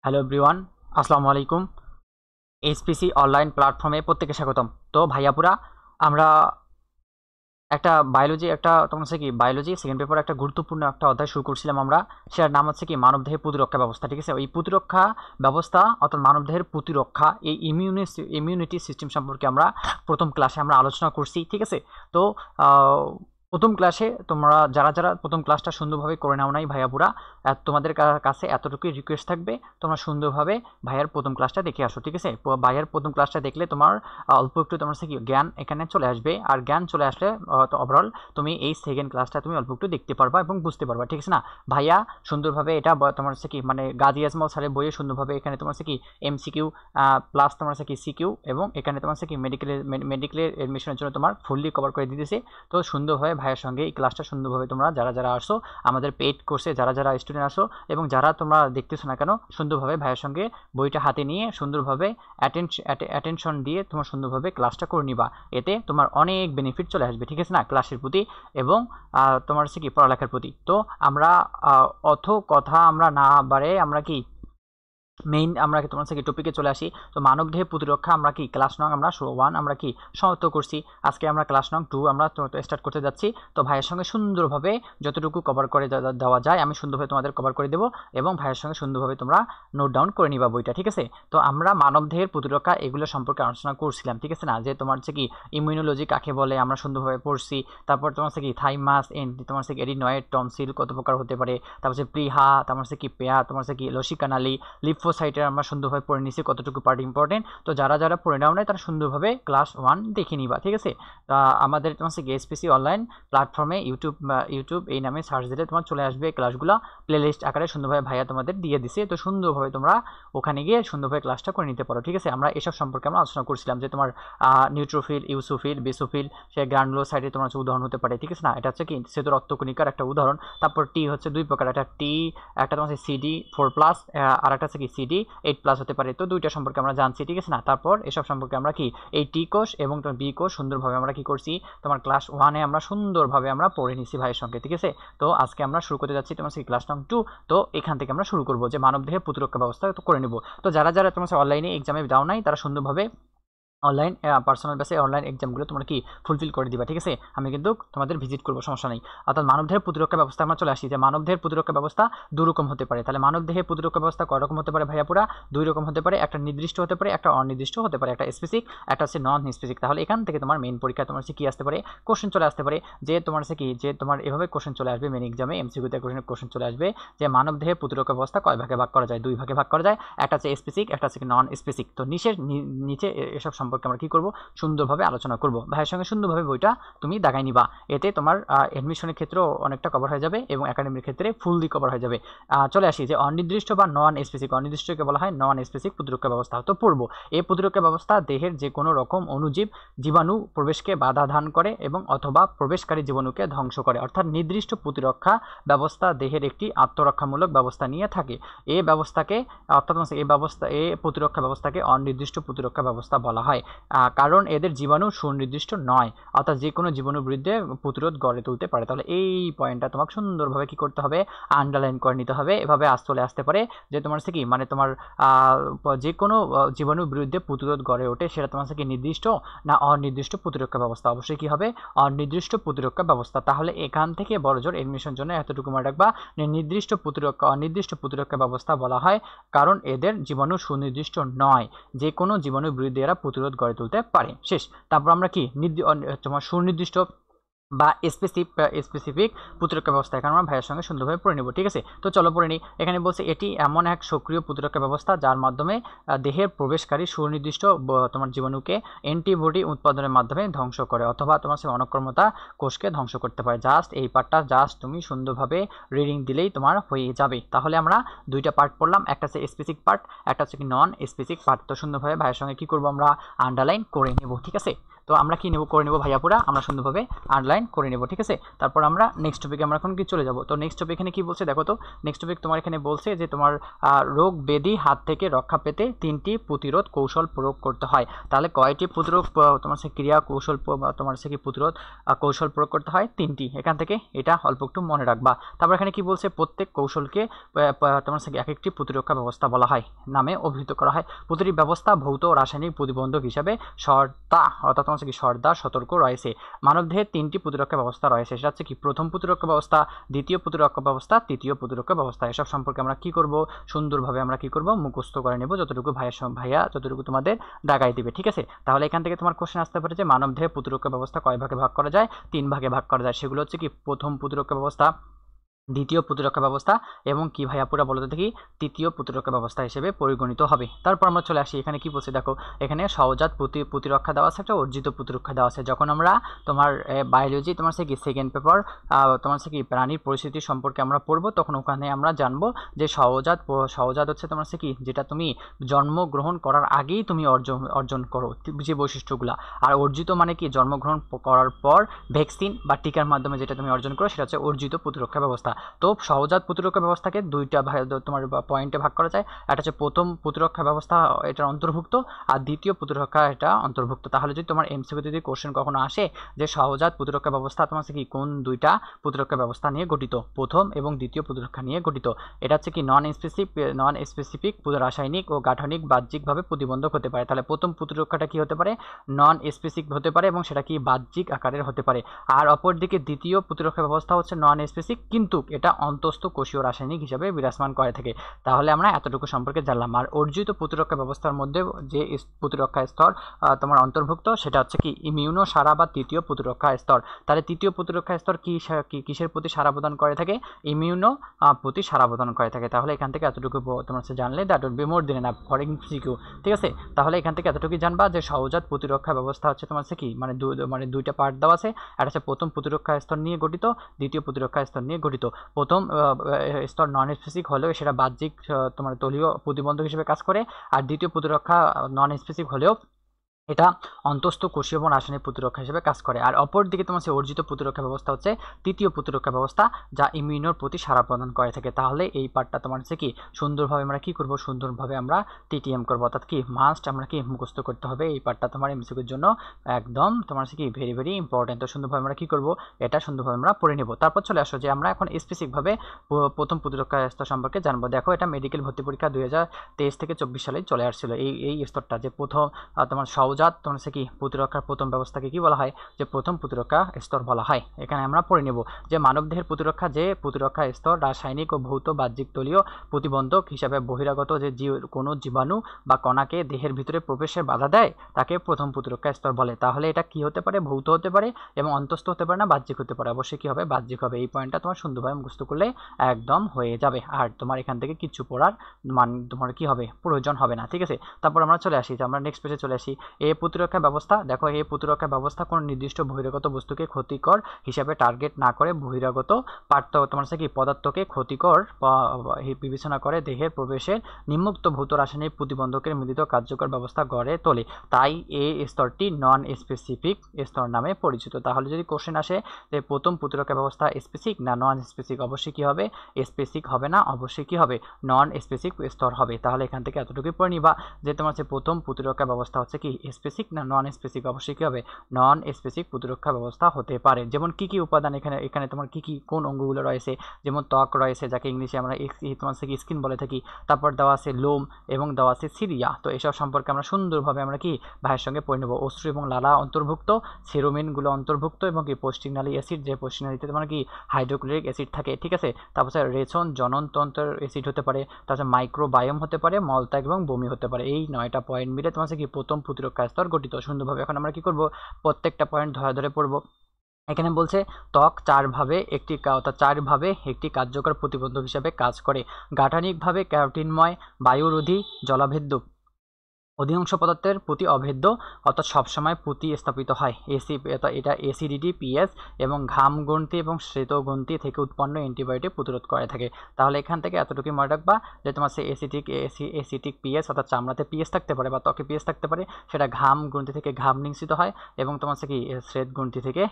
Hello everyone, আসসালামু আলাইকুম। HPC online প্ল্যাটফর্মে প্রত্যেকে স্বাগতম। তো ভাইয়াপুরা, আমরা একটা বায়োলজি তোমার হচ্ছে কি বায়োলজি সেকেন্ড পেপার একটা গুরুত্বপূর্ণ একটা অধ্যায় শুরু করছিলাম আমরা। সেটার নাম হচ্ছে কি মানবদেহের প্রতিরক্ষা ব্যবস্থা। ঠিক আছে, এই প্রতিরক্ষা ব্যবস্থা অর্থাৎ মানবদেহের প্রতিরক্ষা এই ইমিউনিটি সিস্টেম সম্পর্কে আমরা প্রথম ক্লাসে আমরা আলোচনা করছি। ঠিক আছে, তো প্রথম ক্লাসে তোমরা যারা যারা প্রথম ক্লাসটা সুন্দরভাবে করে নাও নাই ভাইয়াপুরা, তোমাদের কাছে এতটুকুই রিকোয়েস্ট থাকবে, তোমরা সুন্দরভাবে ভাইয়ার প্রথম ক্লাসটা দেখে আসো। ঠিক আছে, ভাইয়ার প্রথম ক্লাসটা দেখলে তোমার অল্প একটু তোমার কি জ্ঞান এখানে চলে আসবে, আর জ্ঞান চলে আসলে ওভারঅল তুমি এই সেকেন্ড ক্লাসটা তুমি অল্প একটু দেখতে পারবা এবং বুঝতে পারবা। ঠিক আছে না ভাইয়া, সুন্দরভাবে এটা তোমার হচ্ছে কি মানে গাজী আজমল স্যারের বইয়ে সুন্দরভাবে এখানে তোমার হচ্ছে কি এমসিকিউ প্লাস তোমার হচ্ছে কি সিকিউ, এবং এখানে তোমার হচ্ছে কি মেডিকেলের এডমিশনের জন্য তোমার ফুললি কভার করে দিতেছে। তো সুন্দরভাবে ভাইয়ের সঙ্গে এই ক্লাসটা সুন্দরভাবে তোমরা যারা যারা আসো আমাদের পেইড কোর্সে যারা যারা স্টুডেন্ট আসো এবং যারা তোমরা দেখতেছো না কেন, সুন্দরভাবে ভাইয়ের সঙ্গে বইটা হাতে নিয়ে সুন্দরভাবে অ্যাটেনশন দিয়ে তোমার সুন্দরভাবে ক্লাসটা করে নিবা। এতে তোমার অনেক বেনিফিট চলে আসবে। ঠিক আছে না, ক্লাসের প্রতি এবং তোমার হচ্ছে কি পড়ালেখার প্রতি। তো আমরা অত কথা আমরা না বাড়ে আমরা কি মেইন আমরা কি তোমার থেকে টপিকে চলে আসি। তো মানবদেহের প্রতিরক্ষা আমরা কি ক্লাস নং আমরা 1 আমরা কি সমাপ্ত করছি। আজকে আমরা ক্লাস নং 2 আমরা স্টার্ট করতে যাচ্ছি। তো ভাইয়ের সঙ্গে সুন্দরভাবে যতটুকু কভার করে দেওয়া যায় আমি সুন্দরভাবে তোমাদের কভার করে দেবো এবং ভাইয়ের সঙ্গে সুন্দরভাবে তোমরা নোট ডাউন করে নিবা বইটা। ঠিক আছে, তো আমরা মানবদেহের প্রতিরক্ষা এগুলো সম্পর্কে আলোচনা করছিলাম। ঠিক আছে না, যে তোমার হচ্ছে কি ইমিউনোলজি কাকে বলে আমরা সুন্দরভাবে পড়ছি। তারপর তোমার হচ্ছে কি থাইমাস তোমার হচ্ছে এরিনয়েড টনসিল কত প্রকার হতে পারে, তারপর হচ্ছে প্রিহা, তোমার হচ্ছে কি পেয়া, তোমার হচ্ছে কি লসিকানালি লিম্ফোসাইটের আমরা সুন্দরভাবে পড়ে নিছি কতটুকু পার্ট ইম্পর্টেন্ট। তো যারা যারা পড়ে নাও নাই তারা সুন্দরভাবে ক্লাস 1 দেখে নিবা। ঠিক আছে, আমাদের তোমার হচ্ছে এইচপিসি অনলাইন প্ল্যাটফর্মে ইউটিউব এই নামে সার্চ দিলে তোমার চলে আসবে ক্লাসগুলো প্লেলিস্ট আকারে সুন্দরভাবে ভাইয়া তোমাদের দিয়ে দিছে। তো সুন্দরভাবে তোমরা ওখানে গিয়ে সুন্দরভাবে ক্লাসটা করে নিতে পারো। ঠিক আছে, আমরা এসব সম্পর্কে আমরা আলোচনা করছিলাম যে তোমার নিউট্রোফিল, ইউসোফিল, বেসোফিল, সে গ্রানুলোসাইটে তোমার হচ্ছে উদাহরণ হতে পারে। ঠিক আছে না, এটা হচ্ছে কি সেতু রক্তকণিকার একটা উদাহরণ। তারপর টি হচ্ছে দুই প্রকার, একটা তোমার হচ্ছে সিডি 4+, আর একটা হচ্ছে কি সিডি 8+ হতে পারে। তো দুইটা সম্পর্কে আমরা জানছি। ঠিক আছে না, তারপর এসব সম্পর্কে আমরা কি এই টি কোষ এবং তোমার বি কোষ সুন্দরভাবে আমরা কি করছি তোমার ক্লাস 1-এ আমরা সুন্দরভাবে আমরা পড়ে নিছি ভাইয়ের সঙ্গে। ঠিক আছে, তো আজকে আমরা শুরু করতে যাচ্ছি তোমার ক্লাস নং 2। তো এখান থেকে আমরা শুরু করবো যে মানবদেহের প্রতিরক্ষা ব্যবস্থা তো করে নেব। তো যারা যারা তোমার অনলাইনে এক্সামে দাও নাই তারা সুন্দরভাবে অনলাইন পার্সোনাল বেসে অনলাইন এক্সামগুলো তোমরা কি ফুলফিল করে দিবা। ঠিক আছে, আমি কিন্তু তোমাদের ভিজিট করবো, সমস্যা নেই। অর্থাৎ মানবদেহের প্রতিরক্ষা ব্যবস্থা আমরা চলে আসি যে মানবদেহের প্রতিরক্ষা ব্যবস্থা দুরকম হতে পারে। তাহলে মানবদেহের প্রতিরক্ষা ব্যবস্থা কয় রকম হতে পারে ভাইয়াপুরা? 2 রকম হতে পারে, একটা নির্দিষ্ট হতে পারে, একটা অনির্দিষ্ট হতে পারে, একটা স্পেসিফিক, একটা হচ্ছে নন স্পেসিফিক। তাহলে এখান থেকে তোমার মেইন পরীক্ষা তোমার কি আসতে পারে, কোশ্চেন চলে আসতে পারে যে তোমার হচ্ছে কি যে তোমার এভাবে কোশ্চেন চলে আসবে মেইন এক্সামে এমসিকিউতে কোশ্চেন চলে আসবে যে মানবদেহের প্রতিরক্ষা ব্যবস্থা কয় ভাগে ভাগ করা যায়? 2 ভাগে ভাগ করা যায়, একটা হচ্ছে স্পেসিফিক, একটা হচ্ছে নন স্পেসিফিক। তো নিচে এসব সম্পর্কে আমরা কি করব সুন্দরভাবে আলোচনা করব। ভাইয়ের সঙ্গে সুন্দরভাবে বইটা তুমি দাগাই নিবা, এতে তোমার এডমিশনের ক্ষেত্রেও অনেকটা কভার হয়ে যাবে এবং একাডেমির ক্ষেত্রে ফুললি কভার হয়ে যাবে। চলে আসি যে অনির্দিষ্ট বা নন স্পেসিফিক। অনির্দিষ্টকে বলা হয় নন স্পেসিফিক প্রতিরক্ষা ব্যবস্থা। তো পড়বো এই প্রতিরক্ষা ব্যবস্থা দেহের যে কোনো রকম অণুজীব জীবাণু প্রবেশকে বাধা দান করে এবং অথবা প্রবেশকারী জীবাণুকে ধ্বংস করে। অর্থাৎ নির্দিষ্ট প্রতিরক্ষা ব্যবস্থা দেহের একটি আত্মরক্ষামূলক ব্যবস্থা নিয়ে থাকে। এই ব্যবস্থাকে অর্থাৎ এই প্রতিরক্ষা ব্যবস্থাকে অনির্দিষ্ট প্রতিরক্ষা ব্যবস্থা বলা হয়, কারণ এদের জীবাণু সুনির্দিষ্ট নয়, অর্থাৎ যে কোনো জীবাণুর বিরুদ্ধে প্রতিরোধ গড়ে তুলতে পারে। তাহলে এই পয়েন্টটা তোমাকে সুন্দরভাবে কি করতে হবে, আন্ডারলাইন করে নিতে হবে। এভাবে চলে আসতে পারে যে তোমার কি মানে তোমার যে কোনো জীবাণুর বিরুদ্ধে প্রতিরোধ গড়ে ওঠে সেটা তোমার কি নির্দিষ্ট না অনির্দিষ্ট প্রতিরক্ষা ব্যবস্থা? অবশ্যই কি হবে, অনির্দিষ্ট প্রতিরক্ষা ব্যবস্থা। তাহলে এখান থেকে বড়জোর এডমিশন জন্য এতটুকু মনে রাখবা, অনির্দিষ্ট প্রতিরক্ষা ব্যবস্থা বলা হয় কারণ এদের জীবাণু সুনির্দিষ্ট নয়, যে কোনো জীবাণুর বিরুদ্ধে এরা প্রতিরোধ গড়ে তুলতে পারে। শেষ। তারপর আমরা কি তোমার সুনির্দিষ্ট বা স্পেসিফিক প্রতিরক্ষা ব্যবস্থা এখানে আমরা ভাইয়ের সঙ্গে সুন্দরভাবে পড়ে নেব। ঠিক আছে, তো চলো পড়ে নিই। এখানে বলছে এটি এমন এক সক্রিয় প্রতিরক্ষা ব্যবস্থা যার মাধ্যমে দেহের প্রবেশকারী সুনির্দিষ্ট তোমার জীবাণুকে অ্যান্টিবডি উৎপাদনের মাধ্যমে ধ্বংস করে অথবা তোমার সেই অনক্রমতা কোষকে ধ্বংস করতে পারে। জাস্ট এই পার্টটা তুমি সুন্দরভাবে রিডিং দিলেই তোমার হয়ে যাবে। তাহলে আমরা দুইটা পার্ট পড়লাম, একটা হচ্ছে স্পেসিফিক পার্ট, একটা হচ্ছে কি নন স্পেসিফিক পার্ট। তো সুন্দরভাবে ভাইয়ের সঙ্গে কি করবো আমরা আন্ডারলাইন করে নেব। ঠিক আছে, তো আমরা কি নেব করে নেব ভাইয়াপুরা, আমরা সুন্দরভাবে আন্ডারলাইন করে নেব, ঠিক আছে। তারপর আমরা নেক্সট টপিকে আমরা এখন কি চলে যাব। তো নেক্সট টপিক এখানে কি বলছে দেখো তো, নেক্সট টপিক তোমার এখানে বলছে যে তোমার রোগ ব্যাধি হাত থেকে রক্ষা পেতে 3টি প্রতিরোধ কৌশল প্রয়োগ করতে হয়। তাহলে কয়টি প্রতিরোধ তোমার সে ক্রিয়া কৌশল তোমার সে কি প্রতিরোধ কৌশল প্রয়োগ করতে হয়? 3টি। এখান থেকে এটা অল্প একটু মনে রাখবা। তারপর এখানে কি বলছে, প্রত্যেক কৌশলকে তোমার সে এক একটি প্রতিরক্ষা ব্যবস্থা বলা হয় নামে অভিহিত করা হয়। প্রতিটি ব্যবস্থা ভৌত ও রাসায়নিক প্রতিবন্ধক হিসাবে অর্থাৎ তোমার কি সর্দা সতর্ক রয়েছে। মানবদেহের 3টি প্রতিরক্ষা ব্যবস্থা রয়েছে, সেটা হচ্ছে কি প্রথম প্রতিরক্ষা ব্যবস্থা, দ্বিতীয় প্রতিরক্ষা ব্যবস্থা, তৃতীয় প্রতিরক্ষা ব্যবস্থা। এসব সম্পর্কে আমরা কি করব, সুন্দরভাবে আমরা কি করব, মুখস্থ করে নেব যতটুকু ভাইয়া যতটুকু তোমাদের দাগাই দিবে, ঠিক আছে। তাহলে এখান থেকে তোমার কোশ্চেন আসতে পারে যে মানবদেহের প্রতিরক্ষা ব্যবস্থা কয় ভাগে ভাগ করা যায়? 3 ভাগে ভাগ করা যায়। সেগুলো হচ্ছে কি প্রথম প্রতিরক্ষা ব্যবস্থা, দ্বিতীয় প্রতিরক্ষা ব্যবস্থা এবং কি ভাইয়া পুরা বলতে দেখি তৃতীয় প্রতিরক্ষা ব্যবস্থা হিসেবে পরিগণিত হবে। তারপর আমরা চলে আসি, এখানে কি বলছে দেখো, এখানে সহজাত প্রতিরক্ষা দেওয়া আছে, একটা অর্জিত প্রতিরক্ষা দেওয়া আছে। যখন আমরা তোমার বায়োলজি তোমার সে কি সেকেন্ড পেপার তোমার সে কি প্রাণীর পরিস্থিতি সম্পর্কে আমরা পড়বো, তখন ওখানে আমরা জানবো যে সহজাত হচ্ছে তোমার সে কি যেটা তুমি জন্মগ্রহণ করার আগেই তুমি অর্জন করো যে বৈশিষ্ট্যগুলো, আর অর্জিত মানে কি জন্মগ্রহণ করার পর ভ্যাকসিন বা টিকার মাধ্যমে যেটা তুমি অর্জন করো সেটা হচ্ছে অর্জিত প্রতিরক্ষা ব্যবস্থা। তো সহজাত প্রতিরক্ষা ব্যবস্থাকে দুইটা তোমার পয়েন্টে ভাগ করা যায়। একটা হচ্ছে প্রথম প্রতিরক্ষা ব্যবস্থা এটার অন্তর্ভুক্ত, আর দ্বিতীয় প্রতিরক্ষা এটা অন্তর্ভুক্ত। তাহলে যদি তোমার এমসিকিউ যদি কোশ্চেন কখনো আসে যে সহজাত প্রতিরক্ষা ব্যবস্থা তোমার কি কোন দুইটা প্রতিরক্ষা ব্যবস্থা নিয়ে গঠিত, প্রথম এবং দ্বিতীয় প্রতিরক্ষা নিয়ে গঠিত, এটা হচ্ছে কি নন স্পেসিফিক রাসায়নিক ও গাঠনিক বাহ্যিকভাবে প্রতিবন্ধক হতে পারে। তাহলে প্রথম প্রতিরক্ষাটা কি হতে পারে? নন স্পেসিফিক হতে পারে এবং সেটা কি বাহ্যিক আকারের হতে পারে। আর অপরদিকে দ্বিতীয় প্রতিরক্ষা ব্যবস্থা হচ্ছে নন স্পেসিফিক, কিন্তু এটা অন্তস্থ কোষীয় রাসায়নিক হিসাবে বিরাজমান করে থাকে। তাহলে আমরা এতটুকু সম্পর্কে জানলাম। আর অর্জিত প্রতিরক্ষা ব্যবস্থার মধ্যে যে প্রতিরক্ষা স্তর তোমার অন্তর্ভুক্ত সেটা হচ্ছে কি ইমিউনো সারা বা তৃতীয় প্রতিরক্ষা স্তর। তাহলে তৃতীয় প্রতিরক্ষা স্তর কিসের প্রতি সারা প্রদান করে থাকে? ইমিউনো প্রতি সারা প্রদান করে থাকে। তাহলে এখান থেকে এতটুকু তোমার জানলে that will be more than enough for MCQ, ঠিক আছে। তাহলে এখান থেকে এতটুকু জানবা যে সহজাত প্রতিরক্ষা ব্যবস্থা হচ্ছে তোমার কি মানে দুইটা পার্ট দেওয়া আছে। একটা হচ্ছে প্রথম প্রতিরক্ষা স্তর নিয়ে গঠিত, দ্বিতীয় প্রতিরক্ষা স্তর নিয়ে গঠিত। প্রথম স্তর নন স্পেসিফিক হলেও সেটা বাহ্যিক তোমার দলীয় প্রতিবন্ধক হিসেবে কাজ করে, আর দ্বিতীয় প্রতিরক্ষা নন স্পেসিফিক হলেও এটা অন্তস্থ কোষীয় এবং রাসায়নিক প্রতিরক্ষা হিসেবে কাজ করে। আর অপরদিকে তোমার সে অর্জিত প্রতিরক্ষা ব্যবস্থা হচ্ছে তৃতীয় প্রতিরক্ষা ব্যবস্থা, যা ইমিউনোর প্রতি সাড়া প্রদান করে থাকে। তাহলে এই পার্টটা তোমার হচ্ছে কি সুন্দরভাবে আমরা কি করব, সুন্দরভাবে আমরা টিটিএম করবো, অর্থাৎ কি মাস্ট আমরা কি মুখস্থ করতে হবে। এই পার্টটা তোমার এমসিকিউর জন্য একদম তোমার হচ্ছে কি ভেরি ভেরি ইম্পর্টেন্ট। তো সুন্দরভাবে আমরা কি করব, এটা সুন্দরভাবে আমরা পড়ে নেব। তারপর চলে আসো যে আমরা এখন স্পেসিফিকভাবে প্রথম প্রতিরক্ষা স্তর সম্পর্কে জানবো। দেখো এটা মেডিকেল ভর্তি পরীক্ষা 2023 থেকে 24 সালে চলে আসছিল এই স্তরটা, যে প্রথম তোমার সহজাত তোমার সে কি প্রতিরক্ষার প্রথম ব্যবস্থাকে কি বলা হয়, যে প্রথম প্রতিরক্ষা স্তর বলা হয়। এখানে আমরা পড়ে নেব যে মানবদেহের প্রতিরক্ষা স্তর রাসায়নিক ও ভৌত বাহ্যিক তলীয় প্রতিবন্ধক হিসাবে বহিরাগত যে কোনো জীবাণু বা কণাকে দেহের ভিতরে প্রবেশে বাধা দেয় তাকে প্রথম প্রতিরক্ষা স্তর বলে। তাহলে এটা কি হতে পারে? ভৌত হতে পারে এবং অন্তস্থ হতে পারে না, বাহ্যিক হতে পারে। অবশ্যই কি হবে? বাহ্যিক হবে। এই পয়েন্টটা তোমার সুন্দরভাবে মুখস্থ করলে একদম হয়ে যাবে, আর তোমার এখান থেকে কিছু পড়ার তোমার কি হবে, প্রয়োজন হবে না, ঠিক আছে। তারপর আমরা চলে আসি যে আমরা নেক্সট পেজে চলে আসি। এই প্রতিরক্ষা ব্যবস্থা দেখো, এই প্রতিরক্ষা ব্যবস্থা কোনো নির্দিষ্ট বহিরাগত বস্তুকে ক্ষতিকর হিসাবে টার্গেট না করে বহিরাগত তোমার কি পদার্থকে ক্ষতিকর বিবেচনা করে দেহের প্রবেশের নিম্মুক্ত ভৌত রাসায়নিক প্রতিবন্ধকের মিলিত কার্যকর ব্যবস্থা গড়ে তোলে। তাই এই স্তরটি নন স্পেসিফিক স্তর নামে পরিচিত। তাহলে যদি কোশ্চেন আসে যে প্রথম প্রতিরক্ষা ব্যবস্থা স্পেসিফিক না নন স্পেসিফিক, অবশ্যই কি হবে? স্পেসিফিক হবে না, অবশ্যই কি হবে? নন স্পেসিফিক স্তর হবে। তাহলে এখান থেকে এতটুকুই পড়ে নিবা যে তোমার প্রথম প্রতিরক্ষা ব্যবস্থা হচ্ছে কি স্পেসিফিক না নন স্পেসিফিক, অবশ্যই কি হবে? নন স্পেসিফিক প্রতিরক্ষা ব্যবস্থা হতে পারে। যেমন কি কি উপাদান এখানে তোমার কি কোন অঙ্গগুলো রয়েছে, যেমন ত্বক রয়েছে, যাকে ইংলিশে আমরা তোমার স্কিন বলে থাকি। তারপর দেওয়া আছে লোম এবং দেওয়া আছে সিরিয়া। তো এসব সম্পর্কে আমরা সুন্দরভাবে আমরা কি ভাইয়ের সঙ্গে পড়ে নেব। অশ্রু এবং লালা অন্তর্ভুক্ত, সেরোমিনগুলো অন্তর্ভুক্ত এবং কি পশ্চিমনালী অ্যাসিড, যে পশ্চিমনালীতে তোমার কি হাইড্রোক্লোরিক অ্যাসিড থাকে, ঠিক আছে। তারপর রেচন জননতন্ত্রের অ্যাসিড হতে পারে, তারপর মাইক্রোবায়োম হতে পারে, মলত্যাগ এবং বমি হতে পারে। এই 9টা পয়েন্ট মিলে তোমার কি প্রথম প্রতিরক্ষা স্তর গঠিত। সুন্দরভাবে এখন আমরা কি করব, প্রত্যেকটা পয়েন্ট ধরে ধরে পড়ব। এখানে বলছে ত্বক চারভাবে একটি কার্যকর প্রতিবন্ধক হিসাবে কাজ করে। গাঠনিকভাবে ক্যারোটিনময়, বায়ুরোধী, জলাভেদ্য অধিকাংশ পদার্থের প্রতি অভেদ্য, অর্থাৎ সবসময় প্রতিস্থাপিত হয়। এটা অ্যাসিডিটি, পিএস এবং ঘাম গ্রন্থি এবং শ্বেত গ্রন্থি থেকে উৎপন্ন অ্যান্টিবায়োটিক প্রতিরোধ করে থাকে। তাহলে এখান থেকে এতটুকুই মনে রাখবা যে তোমার সে অ্যাসিটিক পিএস, অর্থাৎ চামড়াতে পিএস থাকতে পারে বা ত্বকে পিএস থাকতে পারে, সেটা ঘাম গ্রন্থি থেকে ঘাম নিঃসৃত হয় এবং তোমার সে কি শ্বেত গ্রন্থি থেকে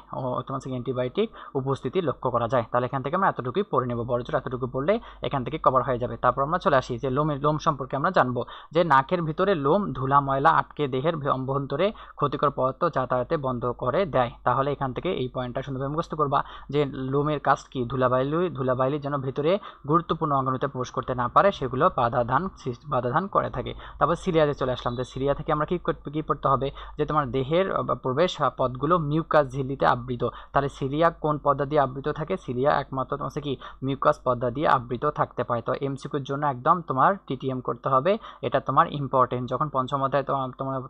তোমার সে অ্যান্টিবায়োটিক উপস্থিতি লক্ষ্য করা যায়। তাহলে এখান থেকে আমরা এতটুকুই পড়ে নেব, বড়জোর এতটুকু পড়লে এখান থেকে কভার হয়ে যাবে। তারপর আমরা চলে আসি যে লোম সম্পর্কে আমরা জানবো যে নাকের ভিতরে লোম ধুলা ময়লা আটকে দেহের অভ্যন্তরে ক্ষতিকর পদার্থ যাতায়াতে বন্ধ করে দেয়। তাহলে এখান থেকে এই পয়েন্টটা সুন্দরভাবে মুখস্থ করবা যে লোমের কাজ কি, ধুলাবালি যেন ভিতরে গুরুত্বপূর্ণ অঙ্গনুতে প্রবেশ করতে না পারে সেগুলো বাধাদান করে থাকে। তারপর সিলিয়াতে চলে আসলাম, যে সিলিয়া থেকে আমরা কি পড়তে হবে যে তোমার দেহের প্রবেশ পথগুলো মিউকাস ঝিল্লিতে আবৃত। তাহলে সিলিয়া কোন পর্দা দিয়ে আবৃত থাকে? সিলিয়া একমাত্র তোমার কি মিউকাস পর্দা দিয়ে আবৃত থাকতে পারে। তো এমসিকিউর জন্য একদম তোমার টিটিএম করতে হবে, এটা তোমার ইম্পর্টেন্ট। যখন পঞ্চম অধ্যায়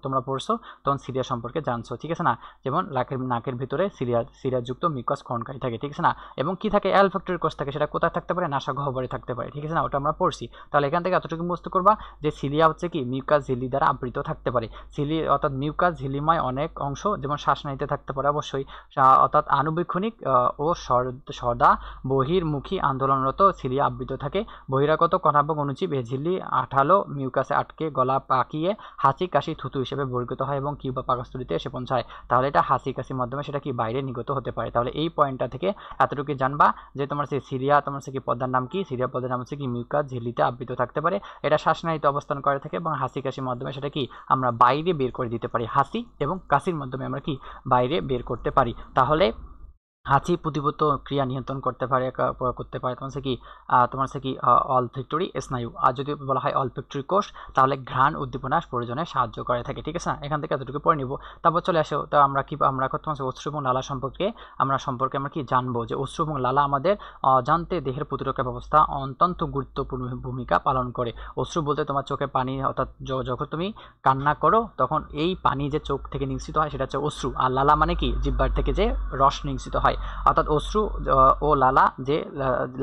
তোমরা পড়ছো তখন সিলিয়া সম্পর্কে জানছো, ঠিক আছে না? যেমন নাকের ভিতরে সিলিয়াযুক্ত মিউকাস ক্ষরণকারী থাকে, ঠিক আছে না? এবং কি থাকে? অ্যালফ্যাক্টরি কোষ থাকে, সেটা কোথায় থাকতে পারে? নাসা গহ্বরে থাকতে পারে, ঠিক আছে না? ওটা আমরা পড়ছি। তাহলে এখান থেকে এতটুকু মুখস্থ করবা যে সিলিয়া হচ্ছে কি মিউকাস ঝিল্লি দ্বারা আবৃত থাকতে পারে। অর্থাৎ মিউকাস ঝিল্লিময় অনেক অংশ, যেমন শ্বাসনালীতে থাকতে পারে অবশ্যই, অর্থাৎ আনুবীক্ষণিক ও সদা বহির্মুখী আন্দোলনরত সিলিয়া আবৃত থাকে। বহিরাগত কণাভক অণুজীব এ ঝিল্লি আঠালো মিউকাসে আটকে গলা পাকিয়ে হাঁচি কাশি থুতু হিসেবে বহির্গত হয় এবং কিউবা পাকস্থলীতে এসে পৌঁছায়। তাহলে এটা হাঁচি কাশির মাধ্যমে সেটা কি বাইরে নির্গত হতে পারে। তাহলে এই পয়েন্টটা থেকে এতটুকু জানবা যে তোমার সেই সিলিয়া, তোমার সে কি পদ্মার নাম কি? সিলিয়া পদ্মার নাম হচ্ছে কি মিউকাস ঝিল্লিতে আবৃত থাকতে পারে। এটা শ্বাসনালীতে অবস্থান করে থাকে এবং হাঁচি কাশির মাধ্যমে সেটা কি আমরা বাইরে বের করে দিতে পারি। হাঁচি এবং কাশির মাধ্যমে আমরা কি বাইরে বের করতে পারি। তাহলে হাঁচি প্রতিবত ক্রিয়া নিয়ন্ত্রণ করতে পারে তোমার সে কি অলফ্যাক্টরি স্নায়ু। আর যদি বলা হয় অলফ্যাক্টরি কোষ, তাহলে ঘ্রাণ উদ্দীপনা প্রয়োজনে সাহায্য করে থাকে, ঠিক আছে না? এখান থেকে এতটুকু পড়ে নিব। তারপর চলে আসো তো আমরা তোমার অশ্রু এবং লালা সম্পর্কে আমরা কি জানবো যে অশ্রু এবং লালা আমাদের অজান্তে দেহের প্রতিরক্ষা ব্যবস্থা অত্যন্ত গুরুত্বপূর্ণ ভূমিকা পালন করে। অশ্রু বলতে তোমার চোখে পানি, অর্থাৎ যখন তুমি কান্না করো তখন এই পানি যে চোখ থেকে নিঃসৃত হয় সেটা হচ্ছে অশ্রু। আর লালা মানে কি জিহ্বার থেকে যে রস নিঃসৃত হয়। অর্থাৎ অশ্রু ও লালা যে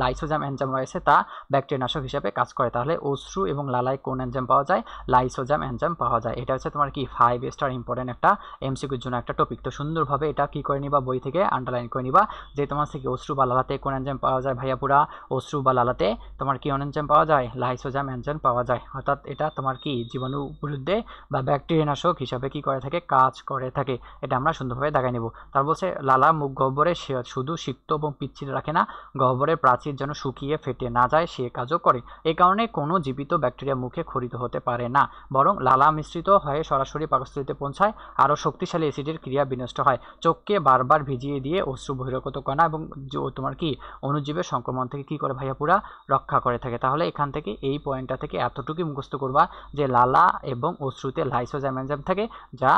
লাইসোজাম এনজাইম রয়েছে তা ব্যাকটেরিয়ানাশক হিসেবে কাজ করে। তাহলে অশ্রু এবং লালায় কোন এনজাইম পাওয়া যায়? লাইসোজাম এনজাইম পাওয়া যায়। এটা হচ্ছে তোমার কি 5 স্টার ইম্পর্টেন্ট একটা এমসিকিউর জন্য একটা টপিক। তো সুন্দরভাবে এটা কি করে নিবা, বই থেকে আন্ডারলাইন করে নিবা যে তোমার থেকে অশ্রু বা লালাতে কোন এনজাইম পাওয়া যায়। ভাইয়াপুরা, অশ্রু বা লালাতে তোমার কি এনজাইম পাওয়া যায়? লাইসোজাম এনজাইম পাওয়া যায়। অর্থাৎ এটা তোমার কি জীবাণু বিরুদ্ধে বা ব্যাকটেরিয়ানাশক হিসাবে কি করে থাকে? কাজ করে থাকে। এটা আমরা সুন্দরভাবে দেখাই নেব। তার বলছে লালা মুখ গহ্বরে শুধু সিক্ত এবং পিচ্ছিল রাখে না, গহ্বরের প্রাচীর যেন শুকিয়ে ফেটে না যায় সে কাজও করে। এই কারণে কোনো জীবিত ব্যাকটেরিয়া মুখে খরিত হতে পারে না, বরং লালা মিশ্রিত হয়ে সরাসরি পাকস্থলীতে পৌঁছায়। আরও শক্তিশালী অ্যাসিডের ক্রিয়া বিনষ্ট হয়। চোখকে বারবার ভিজিয়ে দিয়ে অশ্রু বহিরাগত কণা এবং তোমার কি অণুজীবের সংক্রমণ থেকে কি করে ভাইয়াপুরা রক্ষা করে থাকে। তাহলে এখান থেকে এই পয়েন্টটা থেকে এতটুকুই মুখস্থ করবা যে লালা এবং অশ্রুতে লাইসোজাইম এনজাইম থাকে যা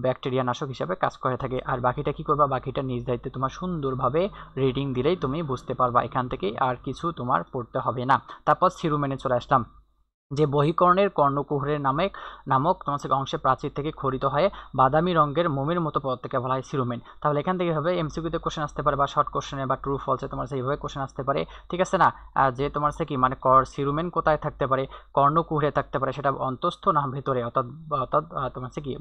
ব্যাকটেরিয়া নাশক হিসাবে কাজ করে থাকে। আর বাকিটা কি করবা? বাকিটা নিজ দায়িত্বে তোমার সুন্দরভাবে রিডিং দিলেই তুমি বুঝতে পারবা। এখান থেকে আর কিছু তোমার পড়তে হবে না। তারপর সিরুমেনে চলে আসলাম, যে বহিকর্ণের কর্ণকুহরের নামক তোমার অংশে প্রাচীর থেকে খরিত হয়ে বাদামি রঙের মোমের মতো পদার্থকে বলা হয় সিরুমেন। তাহলে এখান থেকে হবে এমসিকিউতে কোশ্চেন আসতে পারে বা শর্ট কোশ্চেনে বা ট্রু ফলসে তোমার সেইভাবে কোশ্চেন আসতে পারে, ঠিক আছে না? যে তোমার সে কি মানে সিরুমেন কোথায় থাকতে পারে? কর্ণকুহরে থাকতে পারে, সেটা অন্তস্থ না ভেতরে, অর্থাৎ তোমার সে কি